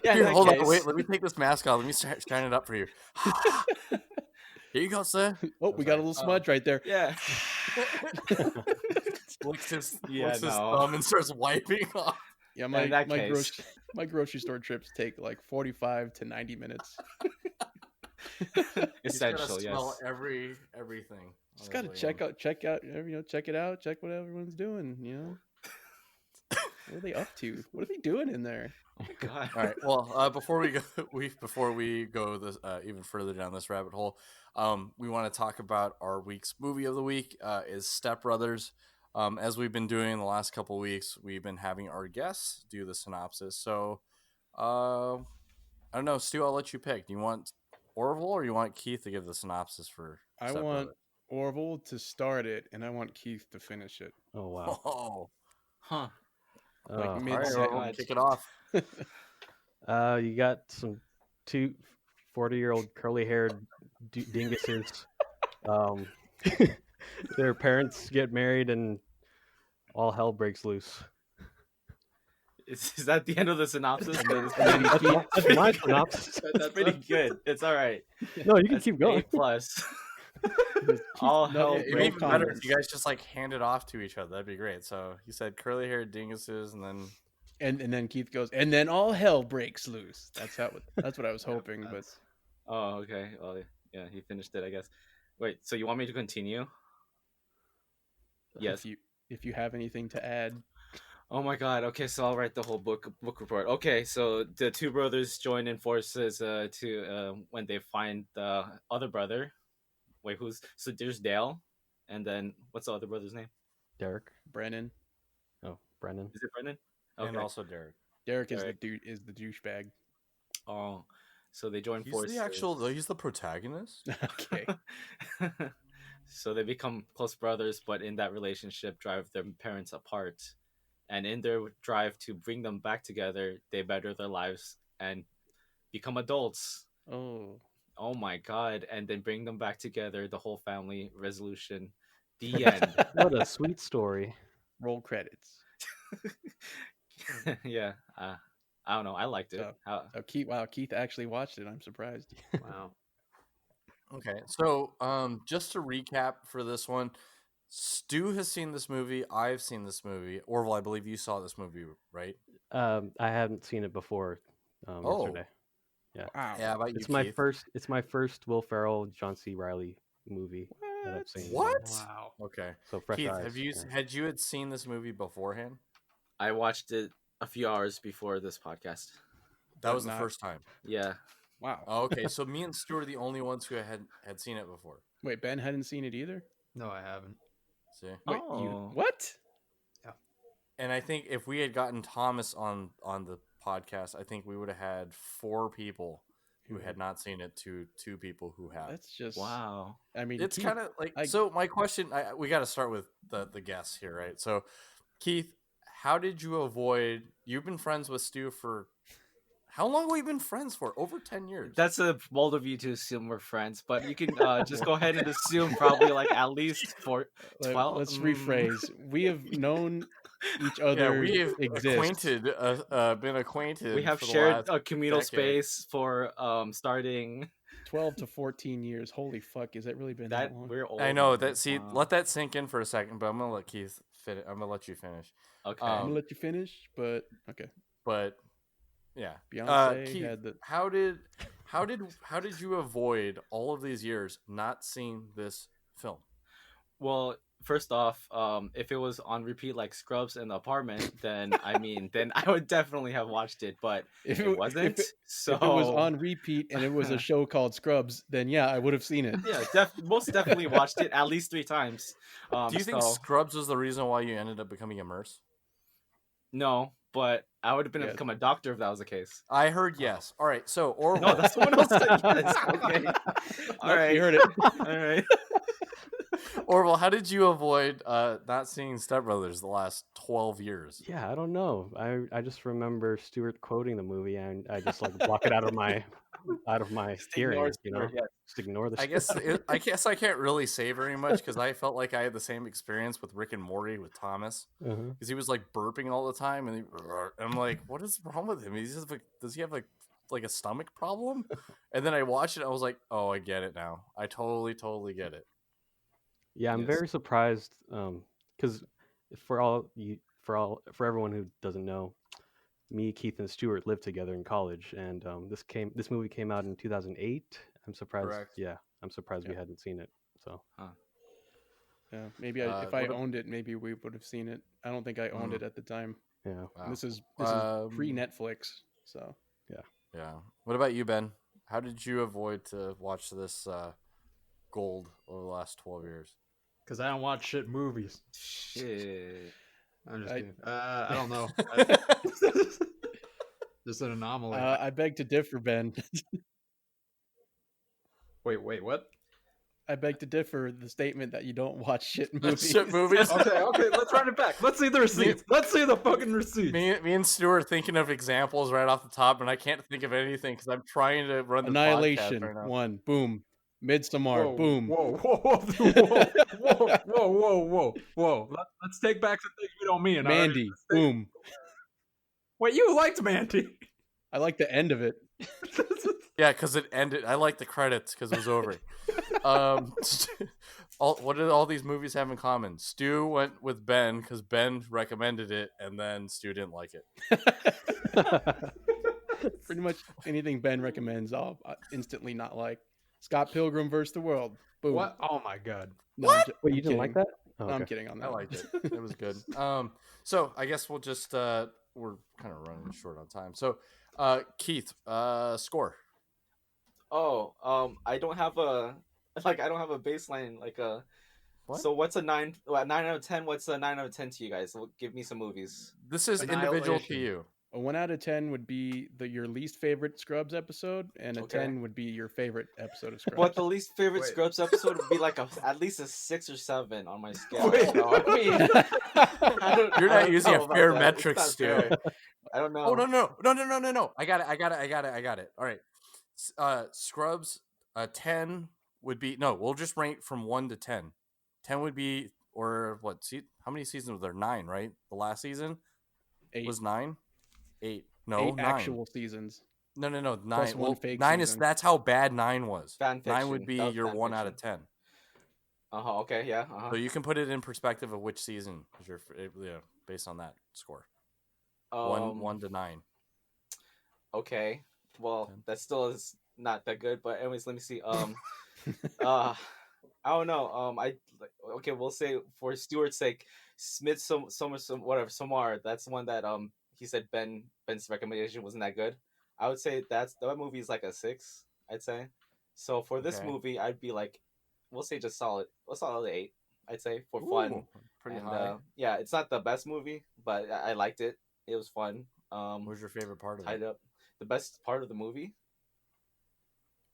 Yeah. In Here, that hold on. case. Wait, let me take this mask off. Let me shine it up for you. Here you go, sir. Oh, we got a little smudge right there. Yeah. Licks his Yeah, no. thumb and starts wiping off. Yeah, in that case. my grocery store trips take like 45 to 90 minutes. Essential, He's yes. smell everything. Just gotta check it out, check what everyone's doing. You know, what are they up to? What are they doing in there? Oh my god. All right. Well, before we go this even further down this rabbit hole, we want to talk about our week's movie of the week. Is Step Brothers. As we've been doing the last couple weeks, we've been having our guests do the synopsis. So, I don't know, Stu. I'll let you pick. Do you want Orville or you want Keith to give the synopsis for? I Step want Brothers? Orville to start it, and I want Keith to finish it. Oh wow. Oh, Huh. Like Oh. mid all right, sentence. Orville, kick it off. You got some 40-year-old curly-haired dinguses. Their parents get married and all hell breaks loose. Is that the end of the synopsis? That's my synopsis. That's pretty good. It's all right. No, you can That's keep going. A+. All hell It'd be break even better comments. if you guys just like hand it off to each other. That'd be great. So you said curly haired dinguses, and then And then Keith goes, and then all hell breaks loose. That's what I was hoping, but Oh, okay. Well, yeah, he finished it, I guess. Wait, so you want me to continue? Yes. if you have anything to add, Oh my god. Okay, so I'll write the whole book report. Okay, so the two brothers join in forces to when they find the other brother. Wait, so there's Dale, and then what's the other brother's name? Derek. Brennan. Oh, Brennan. Is it Brendan? and also Derek. Derek is Derek. the douchebag. Oh, so they join He's forces. he's the protagonist. Okay. So they become close brothers, but in that relationship drive their parents apart. And in their drive to bring them back together, they better their lives and become adults. Oh. Oh my god. And then bring them back together, the whole family resolution. The end. What a sweet story. Roll credits. Yeah. I don't know. I liked it. Oh, Keith actually watched it. I'm surprised. Wow. Okay, so just to recap for this one, Stu has seen this movie. I've seen this movie. Orville, I believe you saw this movie, right? I haven't seen it before. Yesterday. Wow. Yeah, about It's you, my Keith? first. It's my first Will Ferrell, John C. Reilly movie that I've seen. What? Wow. Okay, So fresh Keith, eyes. have you yeah. had you seen this movie beforehand? I watched it a few hours before this podcast. That was the Not- first time. Yeah. Wow. Oh, okay, so me and Stu are the only ones who had seen it before. Wait, Ben hadn't seen it either? No, I haven't. See, Wait, Oh. what? and I think if we had gotten Thomas on the podcast, I think we would have had 4 people who had not seen it to 2 people who have. That's just Wow. I mean, It's Keith- kind of like so. My question, we got to start with the guests here, right? So, Keith, how did you avoid? You've been friends with Stu for how long? Have we been friends for? Over 10 years. That's a bold of you to assume we're friends, but you can just go ahead and assume probably like at least for 12. Let's rephrase. We have known each other. we have exist. been acquainted. We have for the shared last a communal decade. space for starting 12 to 14 years. Holy fuck, has that really been that that long? we're old. I know man. that. See, Wow. let that sink in for a second. But I'm gonna let Keith finish. I'm gonna let you finish. Okay. I'm gonna let you finish, but okay. But yeah, Beyonce Keith, had the how did you avoid all of these years not seeing this film? Well, first off, if it was on repeat like Scrubs in the apartment, then then I would definitely have watched it. But if it wasn't. So if it was on repeat and it was a show called Scrubs, then yeah, I would have seen it. Yeah, most definitely watched it at least 3 times. Do you think so- Scrubs was the reason why you ended up becoming a nurse? No, but I would have Yeah. become a doctor if that was the case. I heard yes. All right, so Orville. No, that's someone else said yes. Okay. All Nope, right. you heard it. All right. Orville, how did you avoid not seeing Step Brothers the last 12 years? Yeah, I don't know. I just remember Stuart quoting the movie, and I just like block it out of my Ignore hearing. Stuart, yeah. Just ignore the. I guess I can't really say very much because I felt like I had the same experience with Rick and Morty with Thomas Uh-huh. because he was like burping all the time and I'm like, what is wrong with him? He's just like, does he have like a stomach problem? And then I watched it, I was like, oh, I get it now. I totally get it. Yeah, I'm Yes. very surprised because for everyone who doesn't know, me, Keith, and Stuart lived together in college, and this movie came out in 2008. I'm surprised. Correct. Yeah, I'm surprised we Yeah. hadn't seen it. So Yeah, maybe if I what owned it, maybe we would have seen it. I don't think I owned it at the time. yeah, Wow. This is Um, pre Netflix, so Yeah. What about you, Ben? How did you avoid to watch this gold over the last 12 years? Because I don't watch shit movies. Shit. I'm just I- kidding. I don't know. Just an anomaly. I beg to differ, Ben. Wait, what? I beg to differ the statement that you don't watch shit movies. Shit movies. Okay, let's run it back. Let's see the receipts. Let's see the fucking receipts. Me and Stu are thinking of examples right off the top, and I can't think of anything because I'm trying to run the Annihilation, podcast right now. 1, boom. Midsommar, boom. Whoa. Let's take back some things we don't mean. all right? Mandy, boom. Wait, you liked Mandy? I like the end of it. Yeah, because it ended. I like the credits because it was over. What did all these movies have in common? Stu went with Ben because Ben recommended it, and then Stu didn't like it. Pretty much anything Ben recommends, I'll instantly not like. Scott Pilgrim vs. the World, boom. What? Oh my god. No, What? Wait, you didn't like that? Oh, No, I'm okay. kidding on I that. liked it. It was good. So I guess we'll just we're kind of running short on time. So, Keith, score. Oh, I don't have a baseline like a. What? So what's a 9 out of 10? What's a 9 out of 10 to you guys? Give me some movies. This is individual to Annihilation. you. A 1 out of 10 would be your least favorite Scrubs episode, and a Okay. 10 would be your favorite episode of Scrubs. But the least favorite Wait. Scrubs episode would be like at least a 6 or 7 on my scale. Wait. So, I mean, You're not using a fair metric, metric, Stu. I don't know. Oh no! I got it. All right. Scrubs. 10 would be no. We'll just rank from 1 to 10. 10 would be or what? See, how many seasons were there? 9, right? The last season 8, was 9. 8. No, 8 9. actual seasons. No. 9. Plus one Well, fake 9 is season. that's how bad 9 was. Fan 9 would fiction. be That was your fan 1 out of fiction. 10. Okay, yeah. So you can put it in perspective of which season is your based on that score. 1 to 9. Okay. Well, 10. that still is not that good, but anyways, let me see. I don't know. Okay, we'll say for Stuart's sake, Smith Somar. That's the one that he said Ben's recommendation wasn't that good. I would say that movie is like a 6. I'd say. So for this Okay. movie, I'd be like, we'll say just solid 8. I'd say for fun. Ooh, pretty And, high. yeah, it's not the best movie, but I liked it. It was fun. What was your favorite part of Tied it? up. The best part of the movie.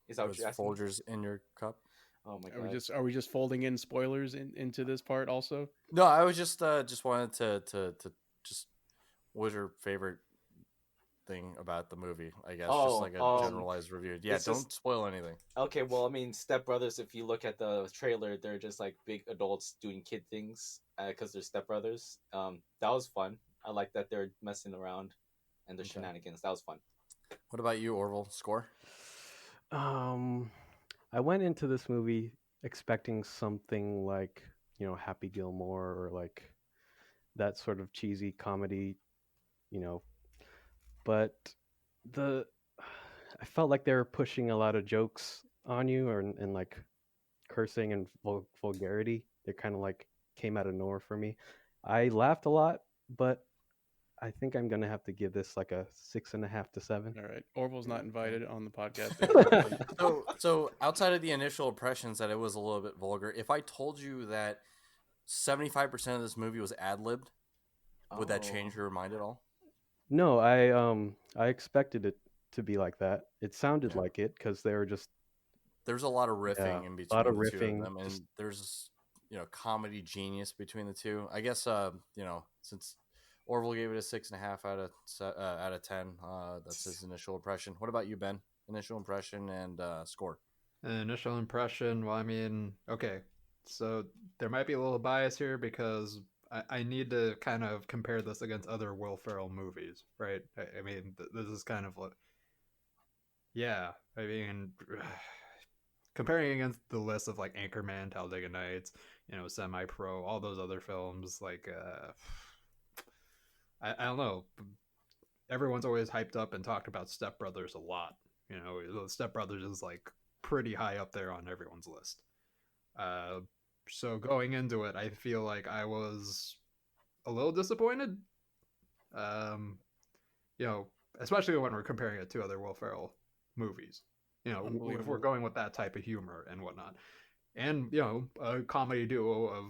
Is that what Was you're asking? Folgers in your cup? Oh my Are god. we just folding in spoilers into this part also? No, I was just wanted to just what was your favorite thing about the movie? I guess Oh, just like a generalized review. Yeah, it's don't just- spoil anything. Okay, well, I mean, Step Brothers. If you look at the trailer, they're just like big adults doing kid things because they're Step Brothers. That was fun. I like that they're messing around and their Okay. shenanigans. That was fun. What about you, Orville? Score? I went into this movie expecting something like, Happy Gilmore or like that sort of cheesy comedy, but I felt like they were pushing a lot of jokes on you and like cursing and vulgarity. They kind of like came out of nowhere for me. I laughed a lot, but I think I'm gonna have to give this like a 6.5 to 7. All right. Orville's not invited on the podcast. So outside of the initial impressions that it was a little bit vulgar, if I told you that 75% of this movie was ad-libbed, would that change your mind at all? No, I expected it to be like that. It sounded like it because they were just There's a lot of riffing Yeah, in a between lot of the two riffing, of them, and just- there's comedy genius between the two. I guess since Orville gave it a 6.5 out of 10, that's his initial impression. What about you, Ben? Initial impression and score. Initial impression. Well, I mean, okay, so there might be a little bias here because I need to kind of compare this against other Will Ferrell movies, right? I mean, this is kind of like, yeah, I mean, comparing against the list of like Anchorman, Talladega Nights, Semi-Pro, all those other films, like, I don't know. Everyone's always hyped up and talked about Step Brothers a lot. Step Brothers is like pretty high up there on everyone's list. So going into it, I feel like I was a little disappointed. Especially when we're comparing it to other Will Ferrell movies. If we're going with that type of humor and whatnot. And, a comedy duo of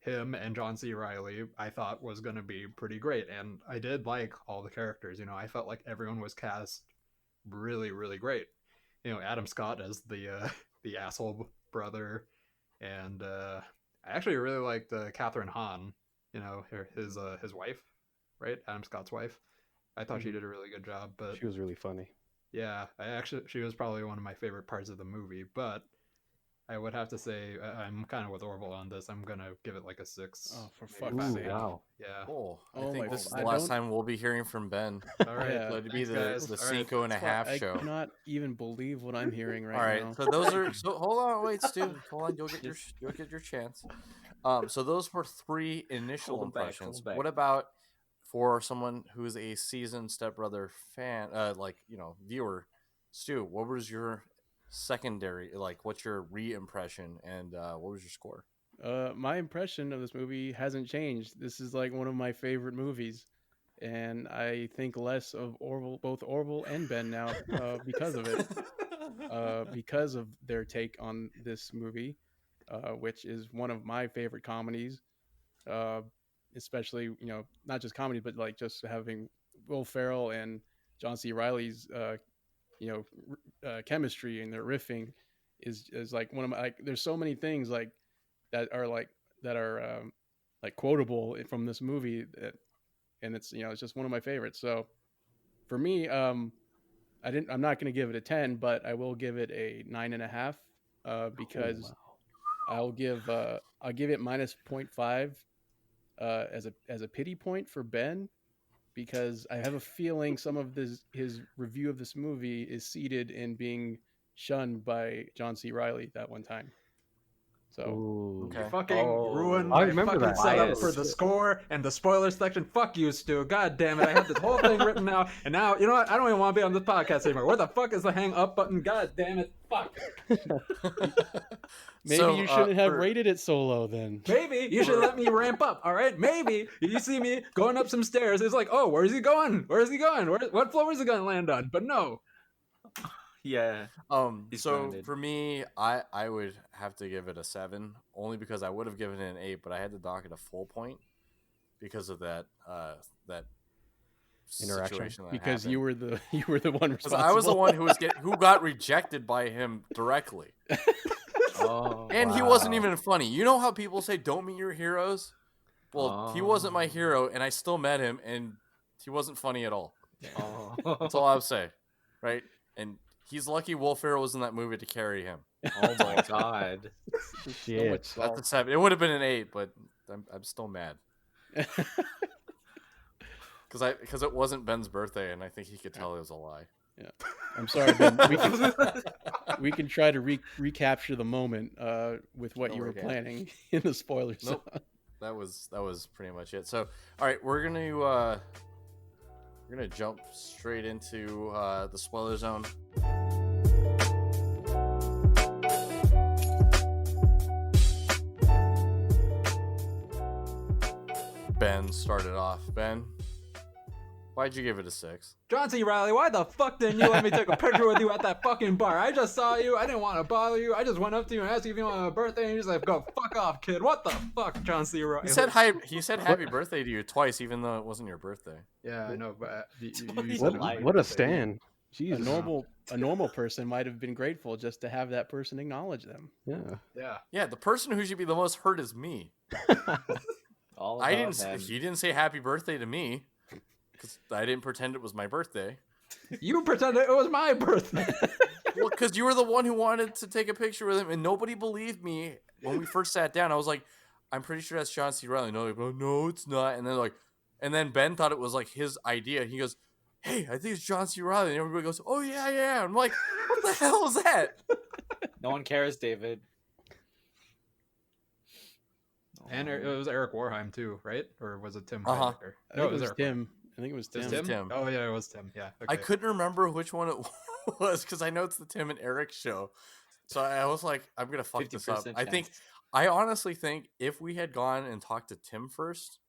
him and John C. Reilly, I thought was going to be pretty great. And I did like all the characters. I felt like everyone was cast really, really great. Adam Scott as the asshole brother. And I actually really liked Catherine Hahn, his wife, right? Adam Scott's wife. I thought she did a really good job. But she was really funny. Yeah, she was probably one of my favorite parts of the movie, but I would have to say I'm kind of with Orville on this. I'm gonna give it like a 6. Oh, for fuck's sake! Wow. Yeah. Oh, I Oh think my this is God. the I last don't- time we'll be hearing from Ben. All right. Yeah. It'd be Thanks, the guys. All right. Cinco and a half I show. cannot even believe what I'm hearing right All right, now. so those are hold on, wait, Stu, hold on, you'll get your chance. So those were 3 initial Hold 'em back, impressions. hold 'em back. What about for someone who's a seasoned Step Brother fan, viewer? Stu, what was your secondary? Like, what's your re-impression, and what was your score? My impression of this movie hasn't changed. This is like one of my favorite movies, and I think less of both Orville and Ben now because of it, because of their take on this movie, which is one of my favorite comedies. Especially not just comedy, but like just having Will Ferrell and John C. Reilly's chemistry and their riffing is like one of my, like, there's so many things like that are quotable from this movie and it's it's just one of my favorites. So for me, I'm not going to give it a 10, but I will give it a 9.5 because I'll give it minus 0.5 as a pity point for Ben, because I have a feeling some of his review of this movie is seeded in being shunned by John C. Reilly that one time. So Okay. You fucking ruined I my remember fucking that. setup Bias. for the score and the spoiler section. Fuck you, Stu. God damn it. I had this whole thing written out, and now, you know what? I don't even want to be on this podcast anymore. Where the fuck is the hang up button? God damn it. Fuck. maybe So, you shouldn't have for- rated it so low then. Maybe you should let me ramp up, all right? Maybe you see me going up some stairs. It's like, oh, where's he going? Where's he going? What floor is he going to land on? But no. Yeah. He's So grounded. for me, I would have to give it a 7, only because I would have given it an 8, but I had to dock it a full point because of that Interaction. situation that Because happened. you were the one Because responsible. I was the one who got rejected by him directly, Oh, and he wasn't even funny. You know how people say don't meet your heroes? Well, he wasn't my Oh. hero, and I still met him, and he wasn't funny at all. Oh, That's all I'll say, right? And he's lucky Will Ferrell was in that movie to carry him. oh my god. So Shit. much That's salt. a 7. It would have been an 8, but I'm still mad because it wasn't Ben's birthday, and I think he could tell it was a lie. I'm sorry, Ben. We can try to recapture the moment with what No, you we're were good. planning in the spoilers. Nope. That was pretty much it. So, all right, we're gonna jump straight into the spoiler zone. Ben started off. Ben, why'd you give it a 6? John C. Reilly, why the fuck didn't you let me take a picture with you at that fucking bar? I just saw you. I didn't want to bother you. I just went up to you and asked you if you wanted a birthday, and you just like, go fuck off, kid. What the fuck, John C. Reilly? He said hi. He said happy birthday to you twice, even though it wasn't your birthday. Yeah, I know, but you He's said it was lying. my What a birthday. stand. Jesus. A normal person might have been grateful just to have that person acknowledge them. Yeah. Yeah, the person who should be the most hurt is me. All I about didn't. him. He didn't say happy birthday to me because I didn't pretend it was my birthday. You pretended it was my birthday. Well, because you were the one who wanted to take a picture with him, and nobody believed me when we first sat down. I was like, "I'm pretty sure that's John C. Reilly." No, like, oh, no, it's not. And then Ben thought it was like his idea. He goes, "Hey, I think it's John C. Reilly," and everybody goes, "Oh yeah, yeah." I'm like, "What the hell is that?" No one cares, David. And it was Eric Warheim too, right? Or was it Tim Uh-huh. Heidecker? I think it was Eric Tim. I think it was Warheim. Tim. It was Tim. Oh yeah, it was Tim. Yeah. I Okay. couldn't remember which one it was because I know it's the Tim and Eric show. So I was like, I'm gonna fuck this up. 50% I honestly think if we had gone and talked to Tim first,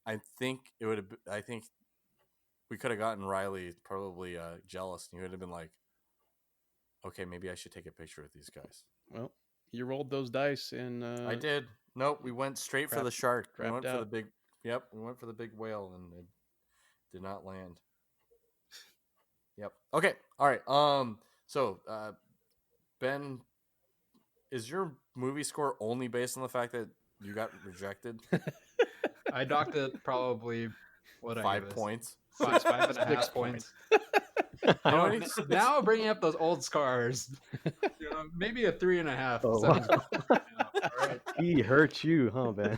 I think it would have. I think we could have gotten Riley probably jealous, and he would have been like, "Okay, maybe I should take a picture with these guys." Well, you rolled those dice, and I did. Nope, we went straight for crap- the shark. We crapped went for the out. big. Yep, we went for the big whale, and it did not land. Yep. Okay. All right. So, Ben, is your movie score only based on the fact that you got rejected? I docked it probably 5 points. 5.5 6 points. How many? Now bringing up those old scars, maybe a 3.5. Oh, sounds wow. good. All right. He hurt you, huh, Ben?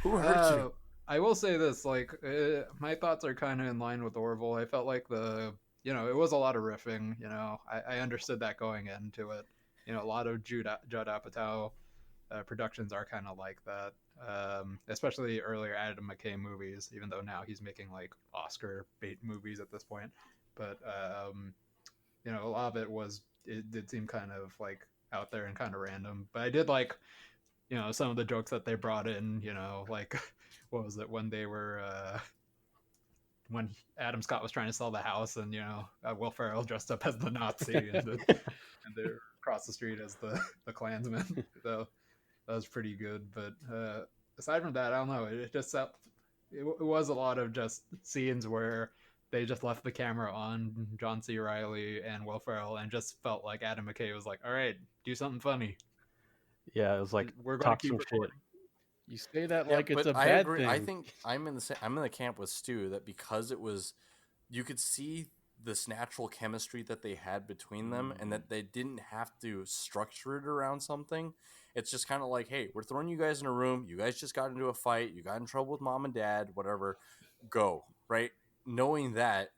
Who hurt you? I will say this, like, my thoughts are kind of in line with Orville. I felt like it was a lot of riffing. I understood that going into it. A lot of Judd Apatow productions are kind of like that, especially earlier Adam McKay movies. Even though now he's making like Oscar bait movies at this point, but a lot of it did seem kind of like out there and kind of random. But I did like some of the jokes that they brought in, like what was it when they were when Adam Scott was trying to sell the house, and Will Ferrell dressed up as the Nazi, and they're across the street as the Klansman. So that was pretty good. But aside from that, I don't know. It just it was a lot of just scenes where they just left the camera on John C. Reilly and Will Ferrell, and just felt like Adam McKay was like, "All right, do something funny." Yeah, it was like We're going to talk keep some recording. shit. You say that Yeah, like it's but a I bad agree. thing. I think I'm in the camp with Stu that because it was, you could see this natural chemistry that they had between them, and that they didn't have to structure it around something. It's just kind of like, hey, we're throwing you guys in a room. You guys just got into a fight. You got in trouble with mom and dad. Whatever, go right. Knowing that,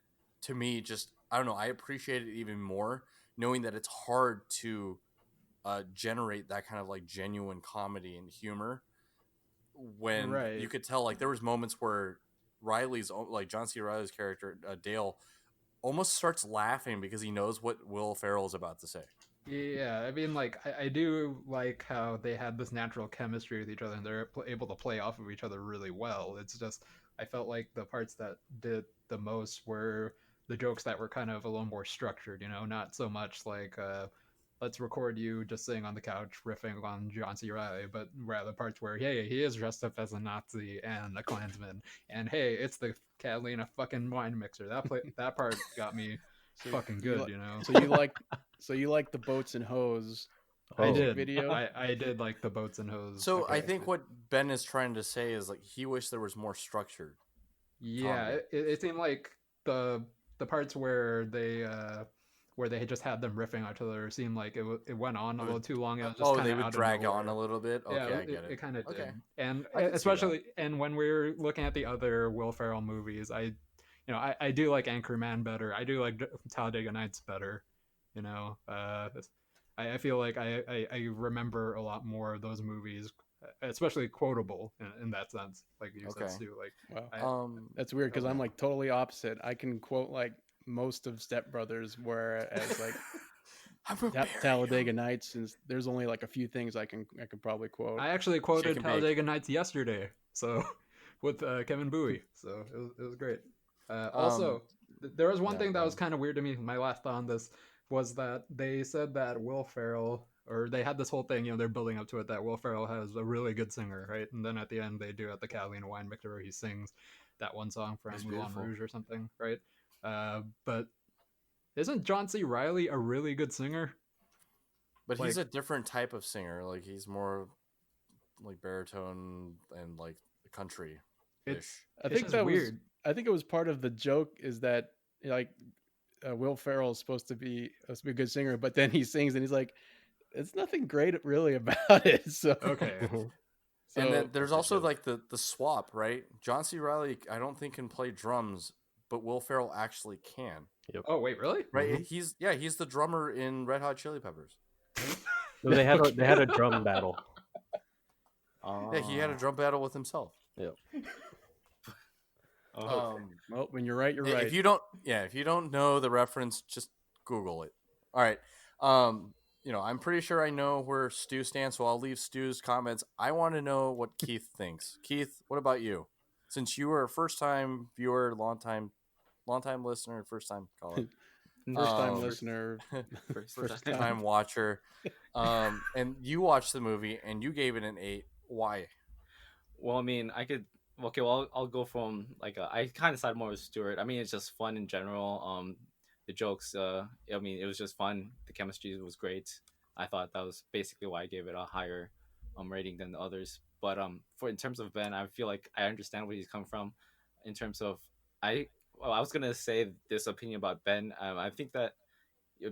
to me, just I don't know. I appreciate it even more knowing that it's hard to generate that kind of like genuine comedy and humor when Right. you could tell like there was moments where Riley's like John C. Riley's character Dale almost starts laughing because he knows what Will Ferrell is about to say. Yeah, I mean, like, I do like how they had this natural chemistry with each other, and they're able to play off of each other really well. It's just, I felt like the parts that did the most were the jokes that were kind of a little more structured, not so much like, let's record you just sitting on the couch riffing on John C. Reilly, but rather parts where, hey, he is dressed up as a Nazi and a Klansman, and hey, it's the Catalina fucking wine mixer. That part got me fucking good, So you like the boats and hose? I Oh. did. Video? I did like the boats and hose. So I Okay. think what Ben is trying to say is like he wished there was more structured. Yeah, comedy. it seemed like the parts where they had just had them riffing on each other seemed like it went on a little too long. It was just Oh, kinda they would out of drag on nowhere. a little bit. Okay, Yeah, I get it. it kind of did. Okay. And I can see especially and when we're looking at the other Will Ferrell movies, I do like Anchorman better. I do like Talladega Nights better. I feel like I remember a lot more of those movies, especially quotable in that sense. Like you said, Okay. Stu. Like Wow. That's weird because I'm like totally opposite. I can quote like most of Step Brothers, whereas like I'm gonna bury Talladega you. Nights, and there's only like a few things I can probably quote. I actually quoted Shake and bake. Talladega Nights yesterday, so with Kevin Bowie, so it was great. Also, there was one yeah, thing that go was on. kind of weird to me. My last thought on this was that they said that Will Ferrell, or they had this whole thing, they're building up to it, that Will Ferrell has a really good singer, right? And then at the end, they do at the Catalina Wine Mixer where he sings that one song from It's Moulin beautiful. Rouge or something, right? But isn't John C. Reilly a really good singer? But he's Like- a different type of singer. Like he's more like baritone and like country. It's I it's think just that weird. was. I think it was part of the joke is that like Will Ferrell is supposed to be a good singer, but then he sings and he's like, "It's nothing great really about it." So Okay. So, And then there's That's a also joke. like the swap, right? John C. Reilly, I don't think can play drums, but Will Ferrell actually can. Oh wait, really? Right? Mhm. He's the drummer in Red Hot Chili Peppers. No, they had a drum battle. Yeah, he had a drum battle with himself. Yep. well, when you're right, you're right. If you don't know the reference, just Google it. All right. I'm pretty sure I know where Stu stands, so I'll leave Stu's comments. I want to know what Keith thinks. Keith, what about you? Since you were a first-time viewer, long-time listener, first-time caller, First-time listener, First time watcher, and you watched the movie and you gave it an 8. Why? Well, I mean, I could. Okay, well, I'll go from like I kind of side more with Stuart. I mean, it's just fun in general. The jokes. I mean, it was just fun. The chemistry was great. I thought that was basically why I gave it a higher rating than the others. But for in terms of Ben, I feel like I understand where he's come from. In terms of I was gonna say this opinion about Ben. I think that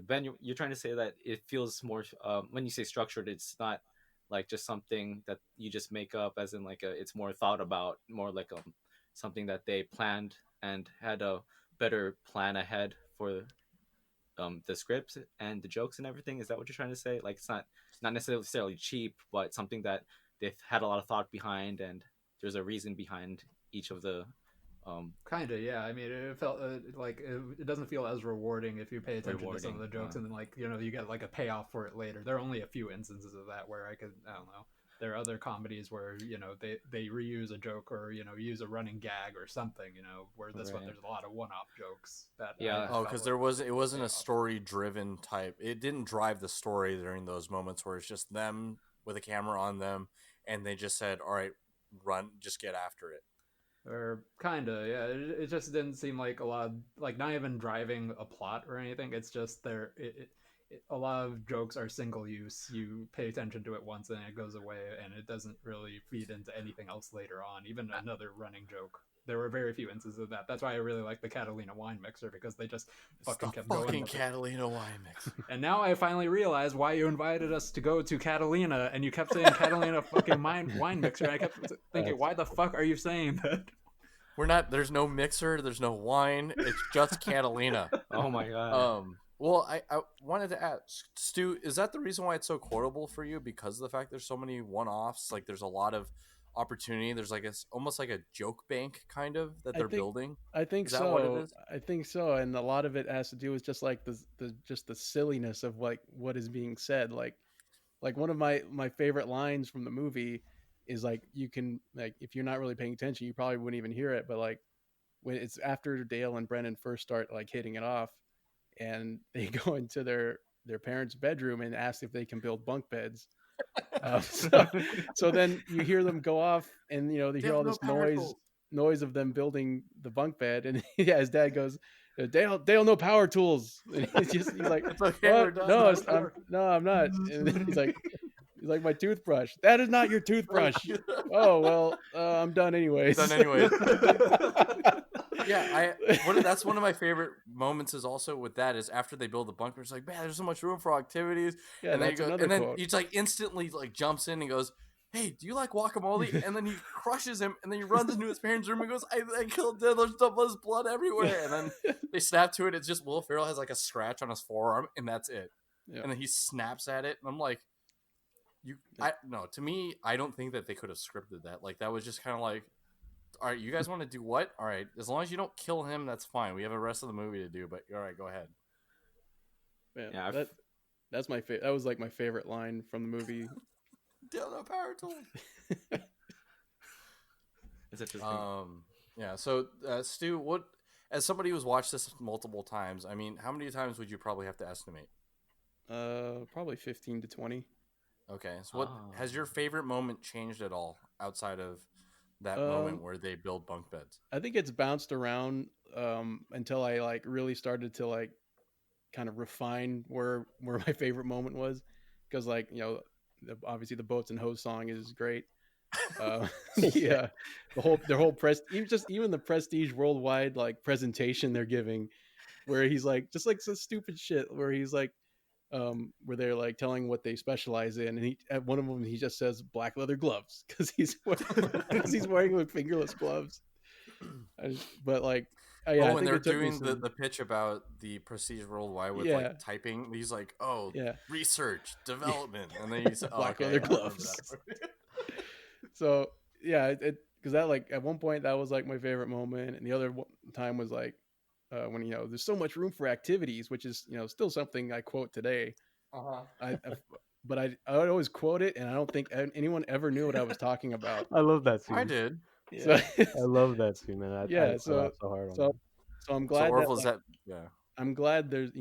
Ben, you're trying to say that it feels more when you say structured, it's not like just something that you just make up, as in like it's more thought about, more like something that they planned and had a better plan ahead for the script and the jokes and everything. Is that what you're trying to say? Like it's not necessarily cheap, but something that they've had a lot of thought behind, and there's a reason behind each of the Kind of, yeah. I mean, it felt like it doesn't feel as rewarding if you pay attention to some of the jokes, and then like you get like a payoff for it later. There are only a few instances of that where I don't know. There are other comedies where they reuse a joke or use a running gag or something. Where this one Right. there's a lot of one-off jokes that Yeah. Oh, because it wasn't a story-driven type. It didn't drive the story during those moments where it's just them with a camera on them, and they just said, "All right, run, just get after it." Or kinda, yeah. It just didn't seem like a lot of, like, not even driving a plot or anything. It's just a lot of jokes are single use. You pay attention to it once and it goes away, and it doesn't really feed into anything else later on. Even another running joke. There were very few instances of that. That's why I really like the Catalina wine mixer, because they just fucking kept going Fucking with it. Catalina wine mix. And now I finally realize why you invited us to go to Catalina, and you kept saying Catalina fucking wine mixer. And I kept thinking, why the fuck are you saying that? We're not. There's no mixer. There's no wine. It's just Catalina. Oh my god. Well, I wanted to ask Stu, is that the reason why it's so quotable for you? Because of the fact there's so many one-offs. Like there's a lot of opportunity. There's like it's almost like a joke bank kind of that they're building. I think Is that so. what it is? I think so, and a lot of it has to do with just like the silliness of like what is being said. Like one of my favorite lines from the movie is like, you can, like, if you're not really paying attention, you probably wouldn't even hear it, but like when it's after Dale and Brennan first start like hitting it off, and they go into their parents' bedroom and ask if they can build bunk beds. So then you hear them go off, and they hear all this noise of them building the bunk bed, and yeah, his dad goes, Dale, no power tools. And he's like, It's okay, we're done. No, I'm not. And then he's like, my toothbrush. That is not your toothbrush. Oh well, I'm done anyways. Yeah, that's one of my favorite moments. Is also with that is after they build the bunker. It's like, man, there's so much room for activity. Yeah, and then that's another quote. He's like instantly like jumps in and goes, "Hey, do you like guacamole?" And then he crushes him, and then he runs into his parents' room and goes, "I killed Dad. There's blood everywhere." And then they snap to it. It's just Will Ferrell has like a scratch on his forearm, and that's it. Yeah. And then he snaps at it, and I'm like, to me, I don't think that they could have scripted that. Like that was just kind of like, all right, you guys want to do what? All right, as long as you don't kill him, that's fine. We have the rest of the movie to do, but all right, go ahead. Man, yeah, that's my favorite. That was like my favorite line from the movie. Deal no power tool. Is it just yeah. So, Stu, what, as somebody who's watched this multiple times, I mean, how many times would you probably have to estimate? Probably 15 to 20. Okay. So, what has your favorite moment changed at all outside of that moment where they build bunk beds? I think it's bounced around until I like really started to like kind of refine where my favorite moment was, because like obviously the Boats and Hose song is great. Yeah, their whole press, even the Prestige Worldwide like presentation they're giving, where he's like just like some stupid shit where he's like where they're like telling what they specialize in, and he at one of them he just says black leather gloves because he's wearing like fingerless gloves. But like, yeah, I when think they're it took me doing some. the pitch about the Prestige Worldwide with Yeah. like typing, he's like, "Oh, Yeah. research, development," and then he's Black okay, leather I remember gloves. that part. So yeah, it because that like at one point that was like my favorite moment, and the other time was like when there's so much room for activities, which is still something I quote today. But I would always quote it, and I don't think anyone ever knew what I was talking about. I love that scene. I did. So, I love that scene, man. I yeah, laughed so hard on so that. so I'm So glad Orville, that is like, that yeah? I'm glad there's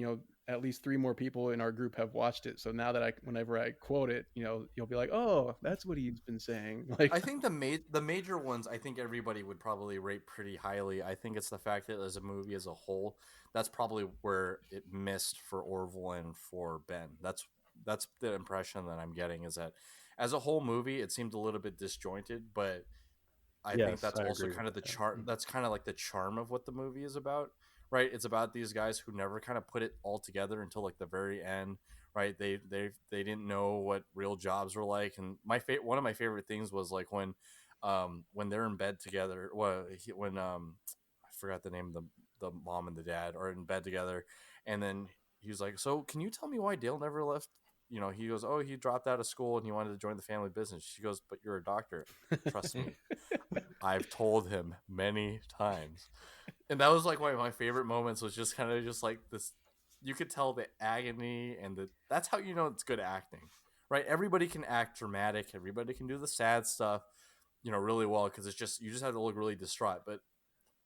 at least 3 more people in our group have watched it. So now that whenever I quote it, you'll be like, oh, that's what he's been saying. Like I think the major ones, I think everybody would probably rate pretty highly. I think it's the fact that as a movie as a whole, that's probably where it missed for Orville and for Ben. That's the impression that I'm getting, is that as a whole movie, it seemed a little bit disjointed, but I think that's I also agree kind of the with that. charm. That's kind of like the charm of what the movie is about, right? It's about these guys who never kind of put it all together until like the very end, right? They didn't know what real jobs were like, and one of my favorite things was like when they're in bed together. When I forgot the name of the mom and the dad are in bed together, and then he's like, "So can you tell me why Dale never left?" He goes, "Oh, he dropped out of school and he wanted to join the family business." She goes, "But you're a doctor. Trust me. I've told him many times." And that was like one of my favorite moments, was just kind of just like this. You could tell the agony that's how it's good acting, right? Everybody can act dramatic. Everybody can do the sad stuff, really well, because you just have to look really distraught. But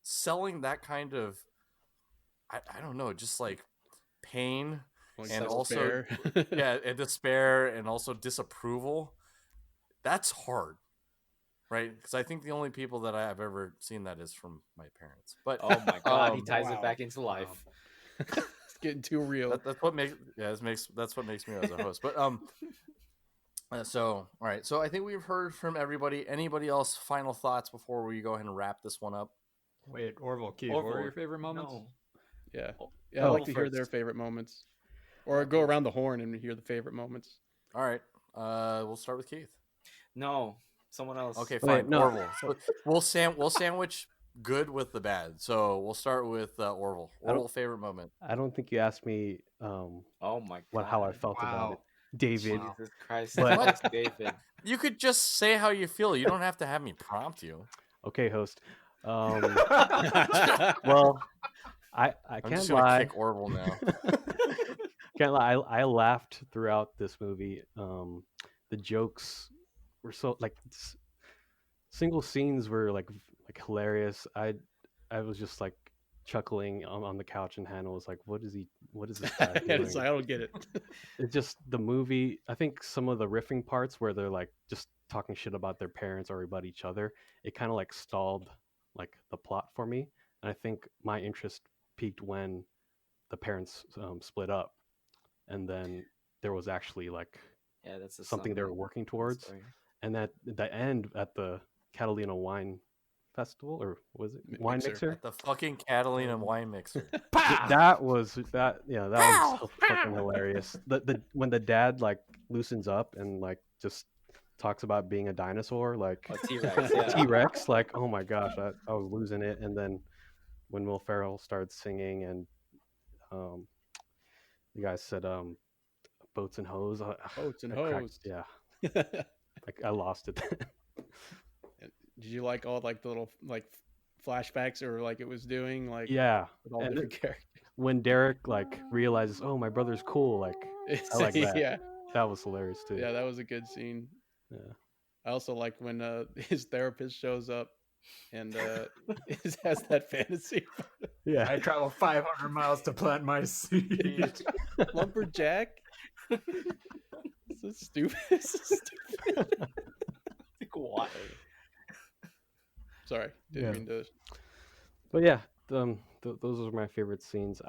selling that kind of, I don't know, just like pain like and despair. also and despair and also disapproval, that's hard, right? Because I think the only people that I have ever seen that is from my parents. But Oh my god, he ties wow. it back into life. It's getting too real. that's what makes that's what makes me as a host. But so all right, so I think we've heard from everybody. Anybody else final thoughts before we go ahead and wrap this one up? Wait, Orville, Keith, what were your favorite moments? No. Yeah. Oh, Yeah, I'd like Orville to hear their first. favorite moments. Or go around the horn and hear the favorite moments. All right, we'll start with Keith. No, someone else. Okay, Wait, fine. no. Orville. So we'll sandwich good with the bad. So we'll start with Orville. Orville, favorite moment. I don't think you asked me Oh my god. how I felt about it, Wow. David. Wow. Jesus Christ. But- Host David. You could just say how you feel. You don't have to have me prompt you. Okay, host. Well, I I'm can't just gonna lie. kick Orville now. Can't lie. I laughed throughout this movie. The jokes were so like single scenes were like hilarious. I was just like chuckling on the couch, and Hannah was like, "What is this guy doing?" It's like, I don't get it. It's just the movie. I think some of the riffing parts where they're like just talking shit about their parents or about each other, it kind of like stalled like the plot for me. And I think my interest peaked when the parents split up, and then there was actually like Yeah, that's something they were working towards. And at the end, at the Catalina Wine Festival, or was it Wine Mixer? At the fucking Catalina wine mixer. That was that was so fucking hilarious. The when the dad like loosens up and like just talks about being a dinosaur, like T-Rex, yeah. T-Rex, like, oh my gosh, I was losing it. And then when Will Ferrell started singing, and you guys said boats and hose. Boats and I cracked- hose. yeah, like I lost it. Did you like all like the little like flashbacks or like it was doing like Yeah, with all and different characters? when Derek like realizes, oh, my brother's cool, like I like that. Yeah, That was hilarious too. yeah, that was a good scene. Yeah. I also like when his therapist shows up and has that fantasy. Yeah. I traveled 500 miles to plant my seed. Lumberjack. So stupid. So stupid. Why? Sorry, didn't Yeah. mean to. But yeah, those are my favorite scenes.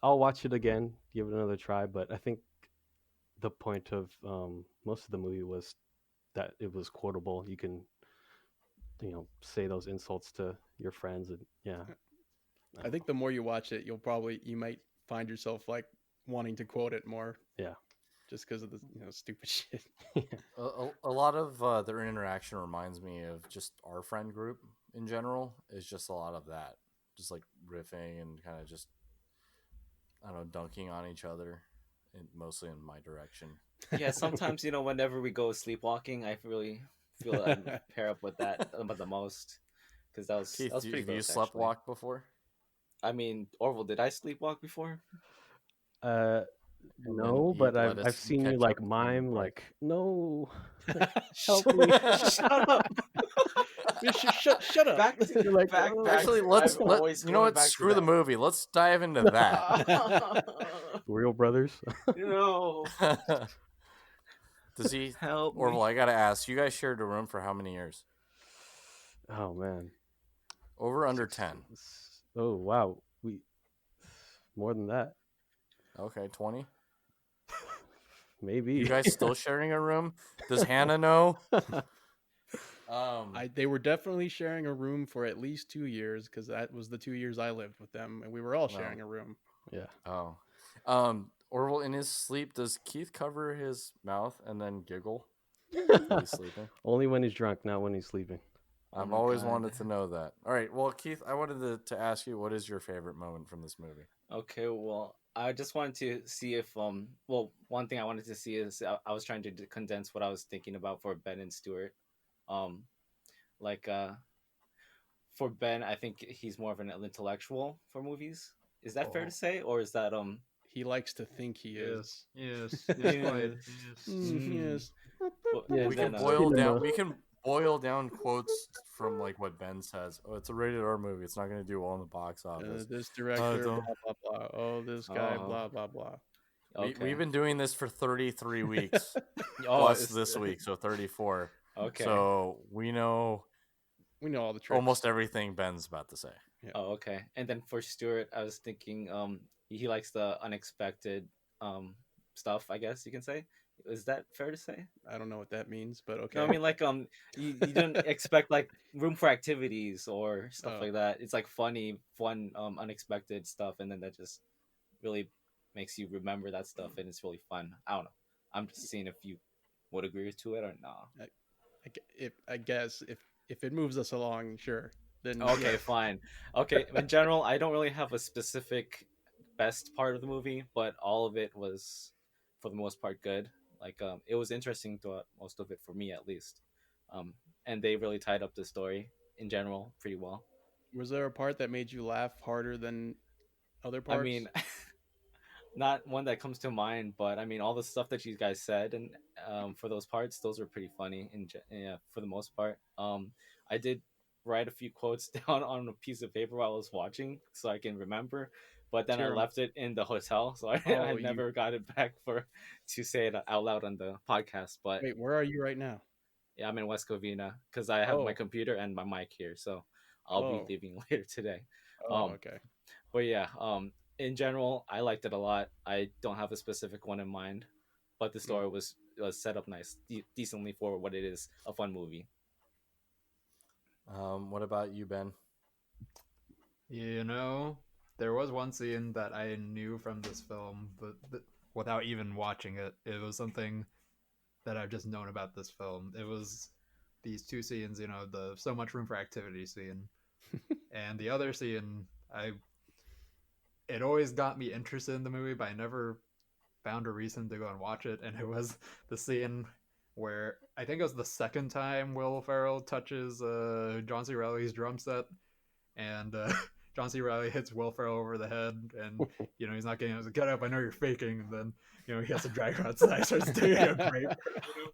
I'll watch it again, give it another try, but I think the point of most of the movie was that it was quotable. You can say those insults to your friends, and yeah. I think the more you watch it, you might find yourself like wanting to quote it more. Yeah. Just because of the stupid shit. A lot of their interaction reminds me of just our friend group in general. It's just a lot of that, just like riffing and kind of just, I don't know, dunking on each other, mostly in my direction. Yeah, sometimes whenever we go sleepwalking, I really feel I pair up with that the most, because that was Keith, pretty have you gross, slept actually. walk before? I mean, Orville, did I sleepwalk before? No, but I've seen you like mime, like, no, help me. Shut up. Shut up. Back to like, back. Actually, I'm always you know what? going back to Screw the that. movie. Let's dive into that. Real brothers. No. Does he? Help me. Orville, I gotta ask. You guys shared a room for how many years? Oh man. Over under 10. Oh wow, we more than that. Okay, 20. Maybe. You guys still sharing a room? Does Hannah know? They were definitely sharing a room for at least 2 years, because that was the 2 years I lived with them, and we were all sharing a room. Yeah. Oh. Orville, in his sleep, does Keith cover his mouth and then giggle when he's sleeping? Only when he's drunk, not when he's sleeping. I've always wanted to know that. All right, well, Keith, I wanted to ask you, what is your favorite moment from this movie? Okay, well, I just wanted to see if one thing I wanted to see is I was trying to condense what I was thinking about for Ben and Stuart. Like for Ben, I think he's more of an intellectual for movies. Is that fair to say, or is that He likes to think he is. Yes. Yes. We can boil down quotes from like what Ben says. Oh, it's a rated R movie. It's not going to do well in the box office. This director, blah blah blah. Oh, this guy, blah blah blah. Okay. We've been doing this for 33 weeks plus this week, so 34. Okay. So we know all the tricks. Almost everything Ben's about to say. Yeah. Oh, okay. And then for Stuart, I was thinking he likes the unexpected stuff, I guess you can say. Is that fair to say? I don't know what that means, but okay. No, I mean like you don't expect like room for activities or stuff like that. It's like fun, unexpected stuff, and then that just really makes you remember that stuff, and it's really fun. I don't know. I'm just seeing if you would agree to it or not. I guess if it moves us along, sure. Then okay, fine. Okay, in general, I don't really have a specific best part of the movie, but all of it was, for the most part, good. Like, it was interesting throughout most of it, for me at least. And they really tied up the story in general pretty well. Was there a part that made you laugh harder than other parts? I mean, not one that comes to mind, but I mean, all the stuff that you guys said, and for those parts, those were pretty funny. For the most part, I did write a few quotes down on a piece of paper while I was watching, so I can remember. But then I left it in the hotel, so I never got it back to say it out loud on the podcast. But wait, where are you right now? Yeah, I'm in West Covina because I have my computer and my mic here, so I'll be leaving later today. Okay. But yeah, in general, I liked it a lot. I don't have a specific one in mind, but the story was set up nice, decently for what it is, a fun movie. What about you, Ben? There was one scene that I knew from this film, but without even watching it, it was something that I've just known about this film. It was these two scenes, the so much room for activity scene, and the other scene. It always got me interested in the movie, but I never found a reason to go and watch it. And it was the scene where I think it was the second time Will Ferrell touches John C. Reilly's drum set, and John C. Reilly hits Will Ferrell over the head, and he's not getting. I was like, "Get up! I know you're faking." And then he has to drag her outside, starts doing a grape.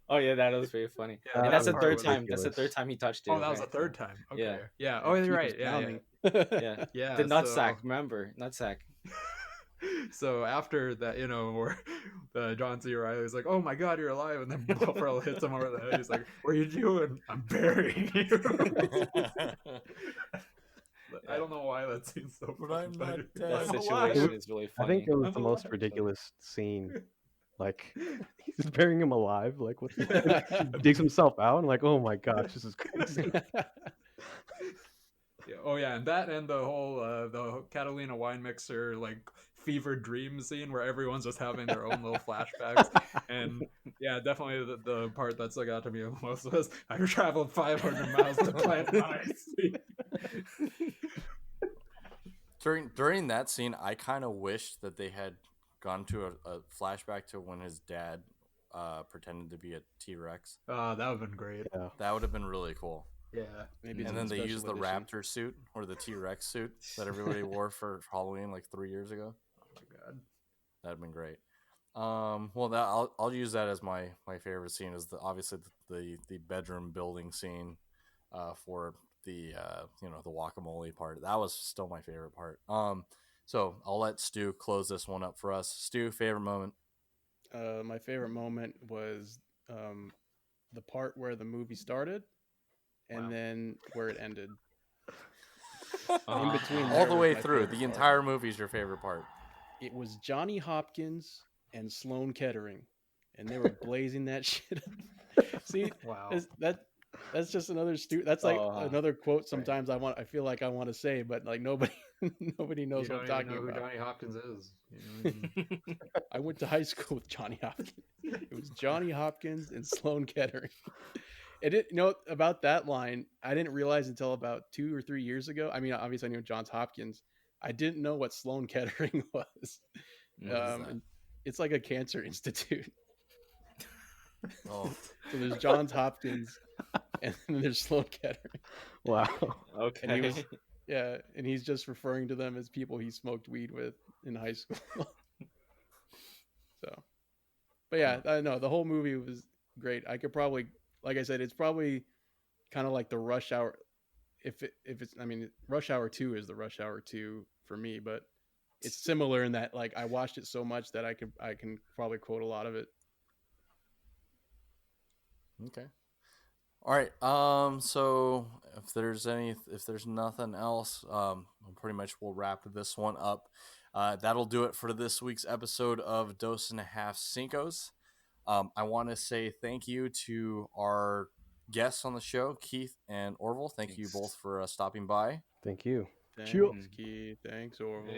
Oh yeah, that was very funny. Yeah, and that's the third time. Ridiculous. That's the third time he touched it. Oh, that was the third time. Okay. Yeah. Oh, you're right. Yeah. The nutsack. Remember, nutsack. So after that, where John C. Reilly's like, "Oh my God, you're alive," and then Will Ferrell hits him over the head. He's like, "What are you doing? I'm burying you." I don't know why that seems so But funny. I'm not but dead. That I'm situation alive. is really I funny. think it was I'm the most alive. ridiculous scene. Like he's burying him alive. Like what? He digs himself out. And like, oh my gosh, this is crazy. Yeah, oh yeah, and that and the whole the Catalina wine mixer like fever dream scene where everyone's just having their own little flashbacks. And yeah, definitely the part that stuck out to me the most was I traveled 500 miles to plant my seed. During that scene, I kind of wished that they had gone to a flashback to when his dad pretended to be a T-Rex. That would have been great. Yeah. That would have been really cool. Yeah. Maybe it's And in then they special used the edition. raptor suit or the T-Rex suit that everybody wore for Halloween like 3 years ago. Oh my god. That'd been great. Well, I'll use that as my favorite scene is obviously the bedroom building scene, for the the guacamole part. That was still my favorite part. So I'll let Stu close this one up for us. Stu, favorite moment. My favorite moment was the part where the movie started and Wow. then where it ended. In between All there the was way my through, favorite the part. entire movie is your favorite part. It was Johnny Hopkins and Sloane Kettering, and they were blazing that shit up. See, Wow. that's just another That's like another quote. Right. Sometimes I feel like I want to say, but like nobody knows You what I'm don't even talking know who about. Johnny Hopkins is. You don't even- I went to high school with Johnny Hopkins. It was Johnny Hopkins and Sloane Kettering. About that line, I didn't realize until about 2 or 3 years ago. I mean, obviously I knew Johns Hopkins. I didn't know what Sloane Kettering was. And it's like a cancer institute. Oh, So there's Johns Hopkins and then there's Sloane Kettering. Wow. Okay. And he was, yeah, and he's just referring to them as people he smoked weed with in high school. So, but yeah, I know the whole movie was great. I could probably, like I said, it's probably kind of like the Rush Hour. I mean, Rush Hour 2 is the Rush Hour 2 for me, but it's similar in that like I watched it so much that I can probably quote a lot of it. okay. All right. So if there's nothing else, pretty much we'll wrap this one up. That'll do it for this week's episode of Dos and a Half Cincos. I want to say thank you to our guests on the show, Keith and Orville. Thank you both for stopping by. Thank you. Thanks, Keith. Thanks, Orville.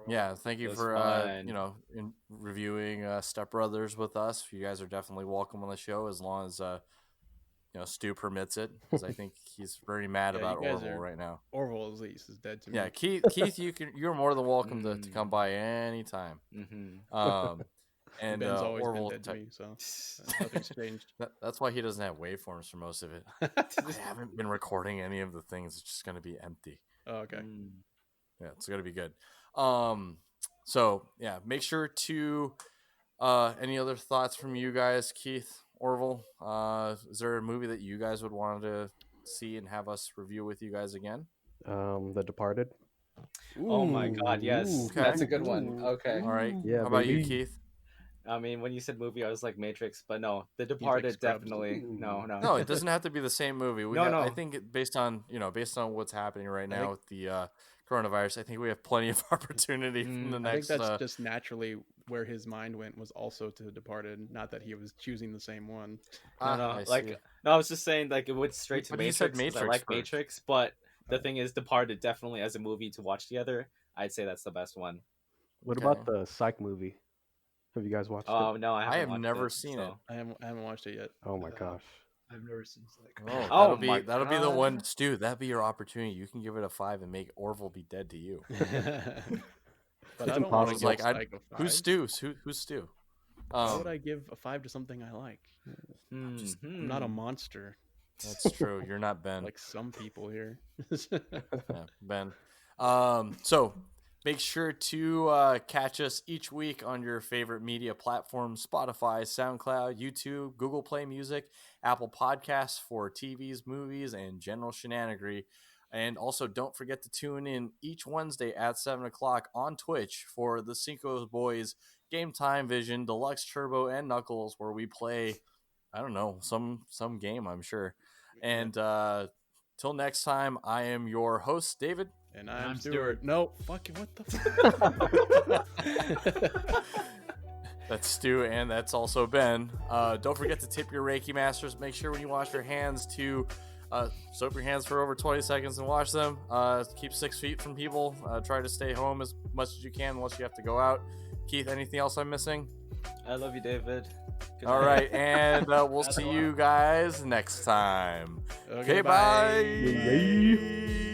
Yeah, thank you It was for fun. in reviewing Step Brothers with us. You guys are definitely welcome on the show as long as Stu permits it, because I think he's very mad Yeah, about you guys Orville are- right now. Orville at least is dead to me. Yeah, Keith, you're more than welcome to come by anytime. And Ben's always Orville, been dead to me, so nothing's changed. that's why he doesn't have waveforms for most of it. I haven't been recording any of the things. It's just going to be empty. Oh, okay. Yeah, it's going to be good. So yeah, make sure to any other thoughts from you guys, Keith, Orville? Is there a movie that you guys would want to see and have us review with you guys again? The Departed. Oh my god, yes. Okay. That's a good one. Okay. All right. Yeah, How about you, baby. Keith? I mean, when you said movie, I was like Matrix, but no, The like Departed Scrubs. definitely. No. No, it doesn't have to be the same movie. No. I think based on what's happening right now with the coronavirus, I think we have plenty of opportunity from the I next. think that's just naturally where his mind went, was also to Departed. Not that he was choosing the same one. No, I like see. no, I was just saying like it went straight to But you Matrix. said 'Cause I Matrix like first. Matrix, but the thing is, Departed definitely as a movie to watch together. I'd say that's the best one. What Okay. about the Psych movie? Have you guys watched Oh it? no, I have haven't never watched seen it. so- I haven't watched it yet. Oh my gosh. I've never seen like. Oh, Oh my that'll be the God. one, Stu. That'd be your opportunity. You can give it a 5 and make Orville be dead to you. But It's I don't want impossible. to It's give like, Psych a 5. Who's Stu? Who's Stu? Why would I give a 5 to something I like? I'm not a monster That's true. You're not Ben. like some people here. Yeah, Ben. So make sure to catch us each week on your favorite media platforms: Spotify, SoundCloud, YouTube, Google Play Music, Apple Podcasts for TVs, movies, and general shenanigery. And also, don't forget to tune in each Wednesday at 7 o'clock on Twitch for the Cinco's Boys Game Time Vision, Deluxe Turbo, and Knuckles, where we play, I don't know, some game, I'm sure. And till next time, I am your host, David. And I'm I'm Stuart. Stuart. No, fucking what the fuck? That's Stu, and that's also Ben. Don't forget to tip your Reiki masters. Make sure when you wash your hands to soap your hands for over 20 seconds and wash them. Keep 6 feet from people. Try to stay home as much as you can unless you have to go out. Keith, anything else I'm missing? I love you, David. Good All night. right, and we'll That's see a you lot. guys next time. Okay, Okay, bye.